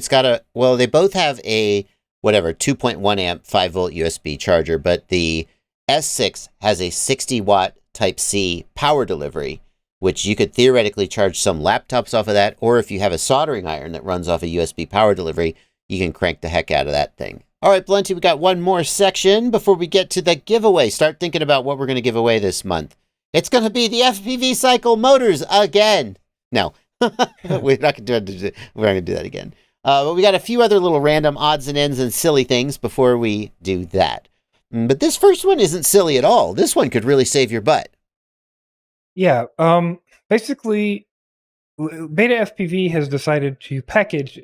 got a, well, they both have a, 2.1 amp 5 volt USB charger, but the S6 has a 60 watt Type-C power delivery, which you could theoretically charge some laptops off of that, or if you have a soldering iron that runs off a USB power delivery, you can crank the heck out of that thing. All right, Blunty, we got one more section before we get to the giveaway. Start thinking about what we're going to give away this month. It's going to be the FPVCycle motors again. No, we're not going to do that again. But we got a few other little random odds and ends and silly things before we do that. But this first one isn't silly at all. This one could really save your butt. Yeah, basically, BetaFPV has decided to package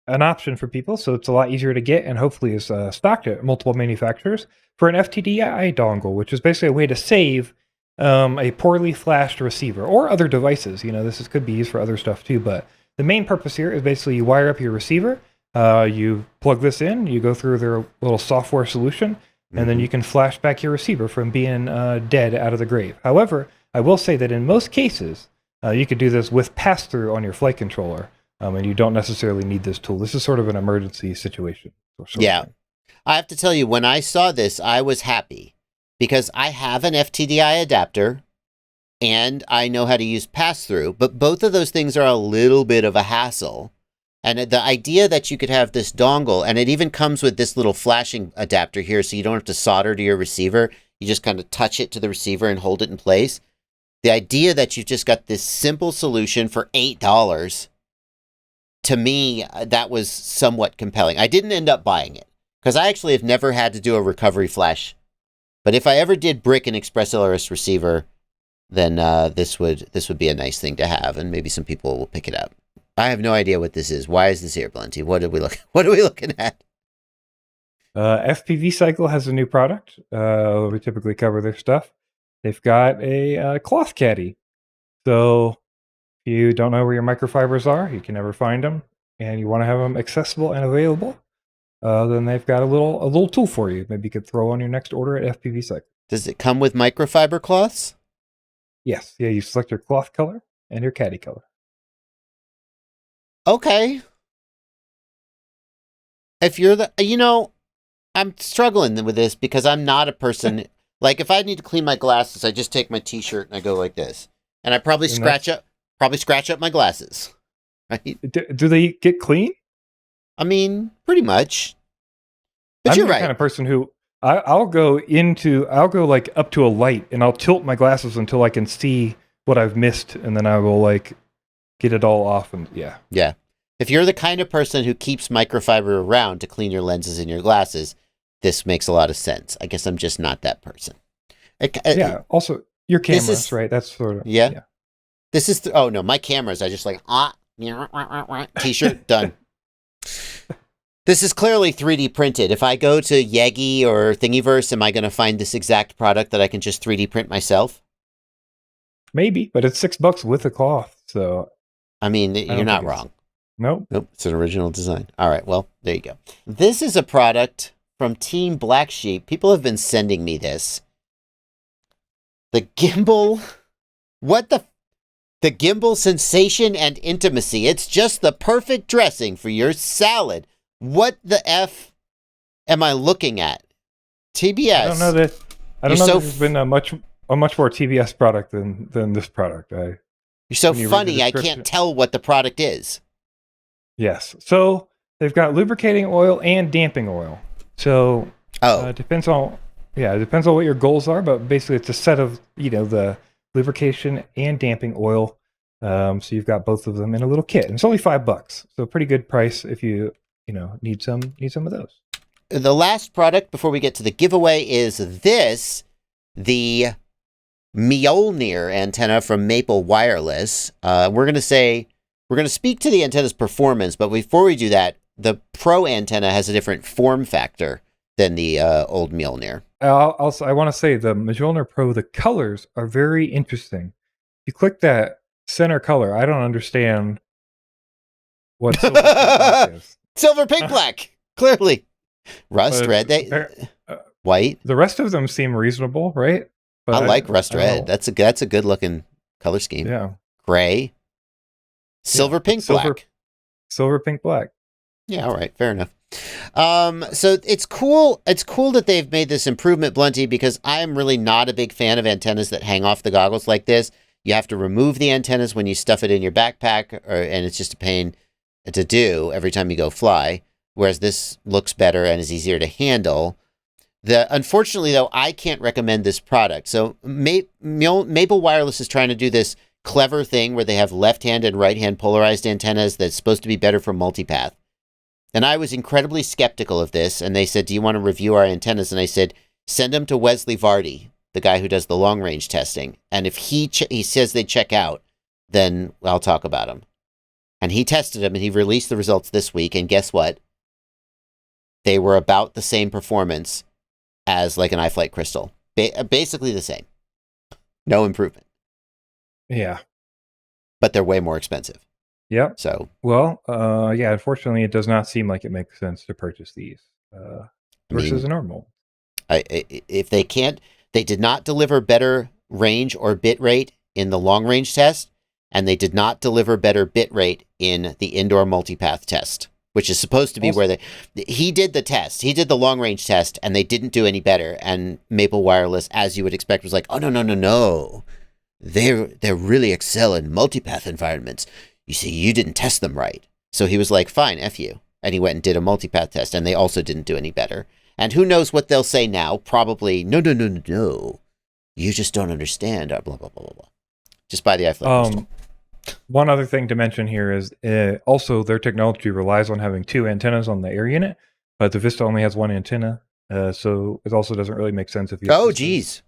an option for people, so it's a lot easier to get, and hopefully is stocked at multiple manufacturers for an FTDI dongle, which is basically a way to save a poorly flashed receiver or other devices. This could be used for other stuff too, but the main purpose here is basically you wire up your receiver, you plug this in, you go through their little software solution, and then you can flash back your receiver from being dead out of the grave. However, I will say that in most cases, you could do this with pass-through on your flight controller, and you don't necessarily need this tool. This is sort of an emergency situation. Yeah. I have to tell you, when I saw this, I was happy because I have an FTDI adapter and I know how to use pass-through, but both of those things are a little bit of a hassle. And the idea that you could have this dongle, and it even comes with this little flashing adapter here, so you don't have to solder to your receiver. You just kind of touch it to the receiver and hold it in place. The idea that you've just got this simple solution for $8, to me, that was somewhat compelling. I didn't end up buying it because I actually have never had to do a recovery flash. But if I ever did brick an Express LRS receiver, then this would be a nice thing to have, and maybe some people will pick it up. I have no idea what this is. Why is this here, Blunty? What are we looking at? FPVCycle has a new product. We typically cover their stuff. They've got a cloth caddy. So if you don't know where your microfibers are, you can never find them, and you want to have them accessible and available, then they've got a little tool for you. Maybe you could throw on your next order at FPVCycle. Does it come with microfiber cloths? Yes. Yeah, you select your cloth color and your caddy color. Okay. If you're I'm struggling with this because I'm not a person, like if I need to clean my glasses, I just take my t-shirt and I go like this. And I probably scratch up my glasses. Right? Do they get clean? I mean, pretty much. But I'm you're the right. kind of person who I'll go like up to a light and I'll tilt my glasses until I can see what I've missed, and then I will like get it all off, and yeah. Yeah. If you're the kind of person who keeps microfiber around to clean your lenses and your glasses, this makes a lot of sense. I guess I'm just not that person. Yeah. Also, your cameras, right? That's sort of yeah. This is oh no, my cameras. I just like t-shirt done. This is clearly 3D printed. If I go to Yagi or Thingiverse, am I going to find this exact product that I can just 3D print myself? Maybe, but it's $6 with a cloth. So, I mean, you're not wrong. Nope. It's an original design. All right, well, there you go. This is a product from Team Black Sheep. People have been sending me this. The gimbal, the gimbal sensation and intimacy. It's just the perfect dressing for your salad. What the F am I looking at? TBS. I don't know that there's been a much more TBS product than this product. You're so funny, I can't tell what the product is. Yes. So they've got lubricating oil and damping oil. So it depends on what your goals are, but basically it's a set of, the lubrication and damping oil. So you've got both of them in a little kit. And it's only $5. So pretty good price if you need some of those. The last product before we get to the giveaway is the Mjolnir antenna from Maple Wireless. We're going to speak to the antenna's performance, but before we do that, the Pro antenna has a different form factor than the old Mjolnir. Also, I want to say the Mjolnir Pro, the colors are very interesting. You click that center color, I don't understand what silver pink black is. Silver pink black, clearly. Rust red, white. The rest of them seem reasonable, right? But I like rust red. That's a good looking color scheme. Yeah. Gray. Silver pink black. Silver pink black. Yeah, all right, fair enough. So it's cool. It's cool that they've made this improvement, Blunty, because I am really not a big fan of antennas that hang off the goggles like this. You have to remove the antennas when you stuff it in your backpack, and it's just a pain to do every time you go fly. Whereas this looks better and is easier to handle. Unfortunately, though, I can't recommend this product. So Maple Wireless is trying to do this clever thing where they have left-hand and right-hand polarized antennas that's supposed to be better for multipath. And I was incredibly skeptical of this, and they said, do you want to review our antennas? And I said, send them to Wesley Vardy, the guy who does the long-range testing. And if he says they check out, then I'll talk about them. And he tested them, and he released the results this week, and guess what? They were about the same performance as like an iFlight Crystal. Basically the same. No improvement. Yeah. But they're way more expensive. Yep. So, well, yeah, unfortunately, it does not seem like it makes sense to purchase these versus a normal. If they can't, they did not deliver better range or bit rate in the long range test, and they did not deliver better bit rate in the indoor multipath test, which is supposed to be where he did the test. He did the long range test, and they didn't do any better. And Maple Wireless, as you would expect, was like, oh, no. They really excel in multipath environments. You see, you didn't test them right. So he was like, fine, F you. And he went and did a multipath test, and they also didn't do any better. And who knows what they'll say now? Probably, no. You just don't understand. Blah, blah, blah, blah, blah. Just buy the iFlight Crystal. One other thing to mention here is also their technology relies on having 2 antennas on the air unit, but the Vista only has 1 antenna. So it also doesn't really make sense if you... Oh, geez.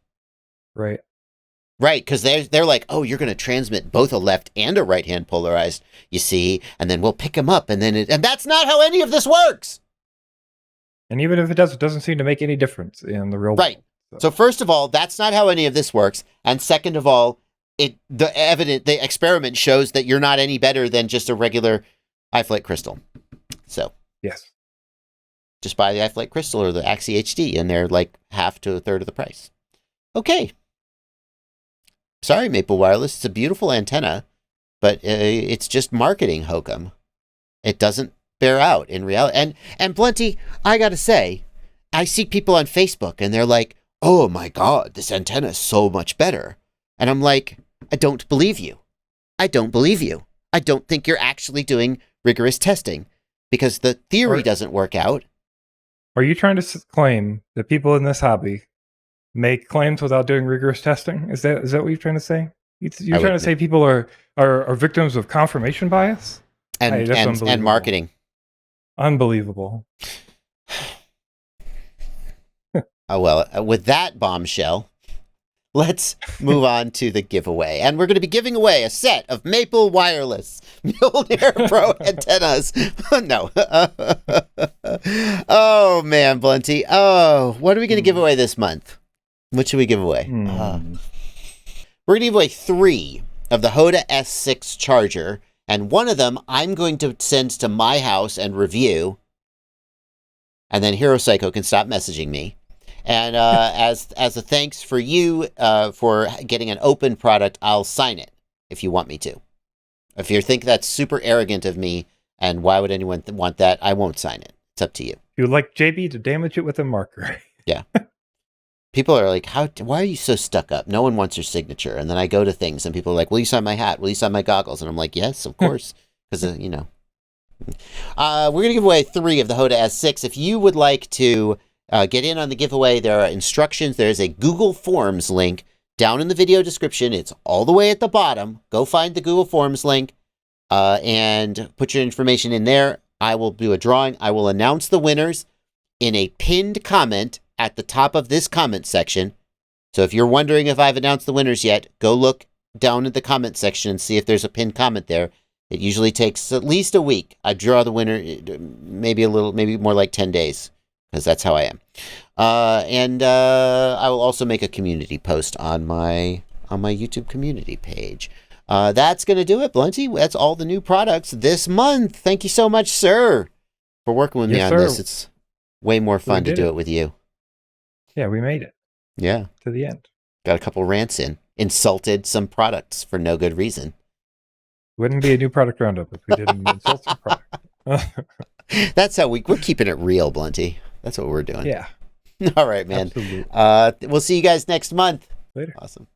Right. Right, because they're like, oh, you're going to transmit both a left and a right-hand polarized, you see, and then we'll pick them up, and that's not how any of this works! And even if it does, it doesn't seem to make any difference in the real world. Right. So first of all, that's not how any of this works, and second of all, the experiment shows that you're not any better than just a regular iFlight Crystal. So. Yes. Just buy the iFlight Crystal or the Axie HD, and they're like half to a third of the price. Okay. Sorry, Maple Wireless. It's a beautiful antenna, but it's just marketing hokum. It doesn't bear out in reality. And Blunty, I got to say, I see people on Facebook, and they're like, oh my God, this antenna is so much better. And I'm like, I don't believe you. I don't believe you. I don't think you're actually doing rigorous testing because the theory doesn't work out. Are you trying to claim that people in this hobby make claims without doing rigorous testing? Is that what you're trying to say? You're trying to say people are victims of confirmation bias? And marketing. Unbelievable. Oh, well, with that bombshell, let's move on to the giveaway. And we're going to be giving away a set of Maple Wireless Mjolnir Pro antennas. No. Oh, man, Blunty. Oh, what are we going to give away this month? What should we give away? We're going to give away 3 of the HOTA S6 Charger. And one of them I'm going to send to my house and review. And then Hero Psycho can stop messaging me. And as a thanks for you for getting an open product, I'll sign it if you want me to. If you think that's super arrogant of me, and why would anyone want that, I won't sign it. It's up to you. You would like JB to damage it with a marker. Yeah. People are like, why are you so stuck up? No one wants your signature. And then I go to things, and people are like, will you sign my hat? Will you sign my goggles? And I'm like, yes, of course. Because, you know. We're going to give away 3 of the HOTA S6. If you would like to get in on the giveaway, there are instructions. There's a Google Forms link down in the video description. It's all the way at the bottom. Go find the Google Forms link and put your information in there. I will do a drawing. I will announce the winners in a pinned comment at the top of this comment section. So if you're wondering if I've announced the winners yet, go look down in the comment section and see if there's a pinned comment there. It usually takes at least a week. I draw the winner, maybe more like 10 days. Because that's how I am. And I will also make a community post on my YouTube community page. That's going to do it, Blunty. That's all the new products this month. Thank you so much, sir, for working with me on this. It's way more fun to do it with you. Yeah, we made it. Yeah. To the end. Got a couple rants in. Insulted some products for no good reason. Wouldn't be a new product roundup if we didn't insult some product. That's how we're keeping it real, Blunty. That's what we're doing. Yeah. All right, man. Absolutely. We'll see you guys next month. Later. Awesome.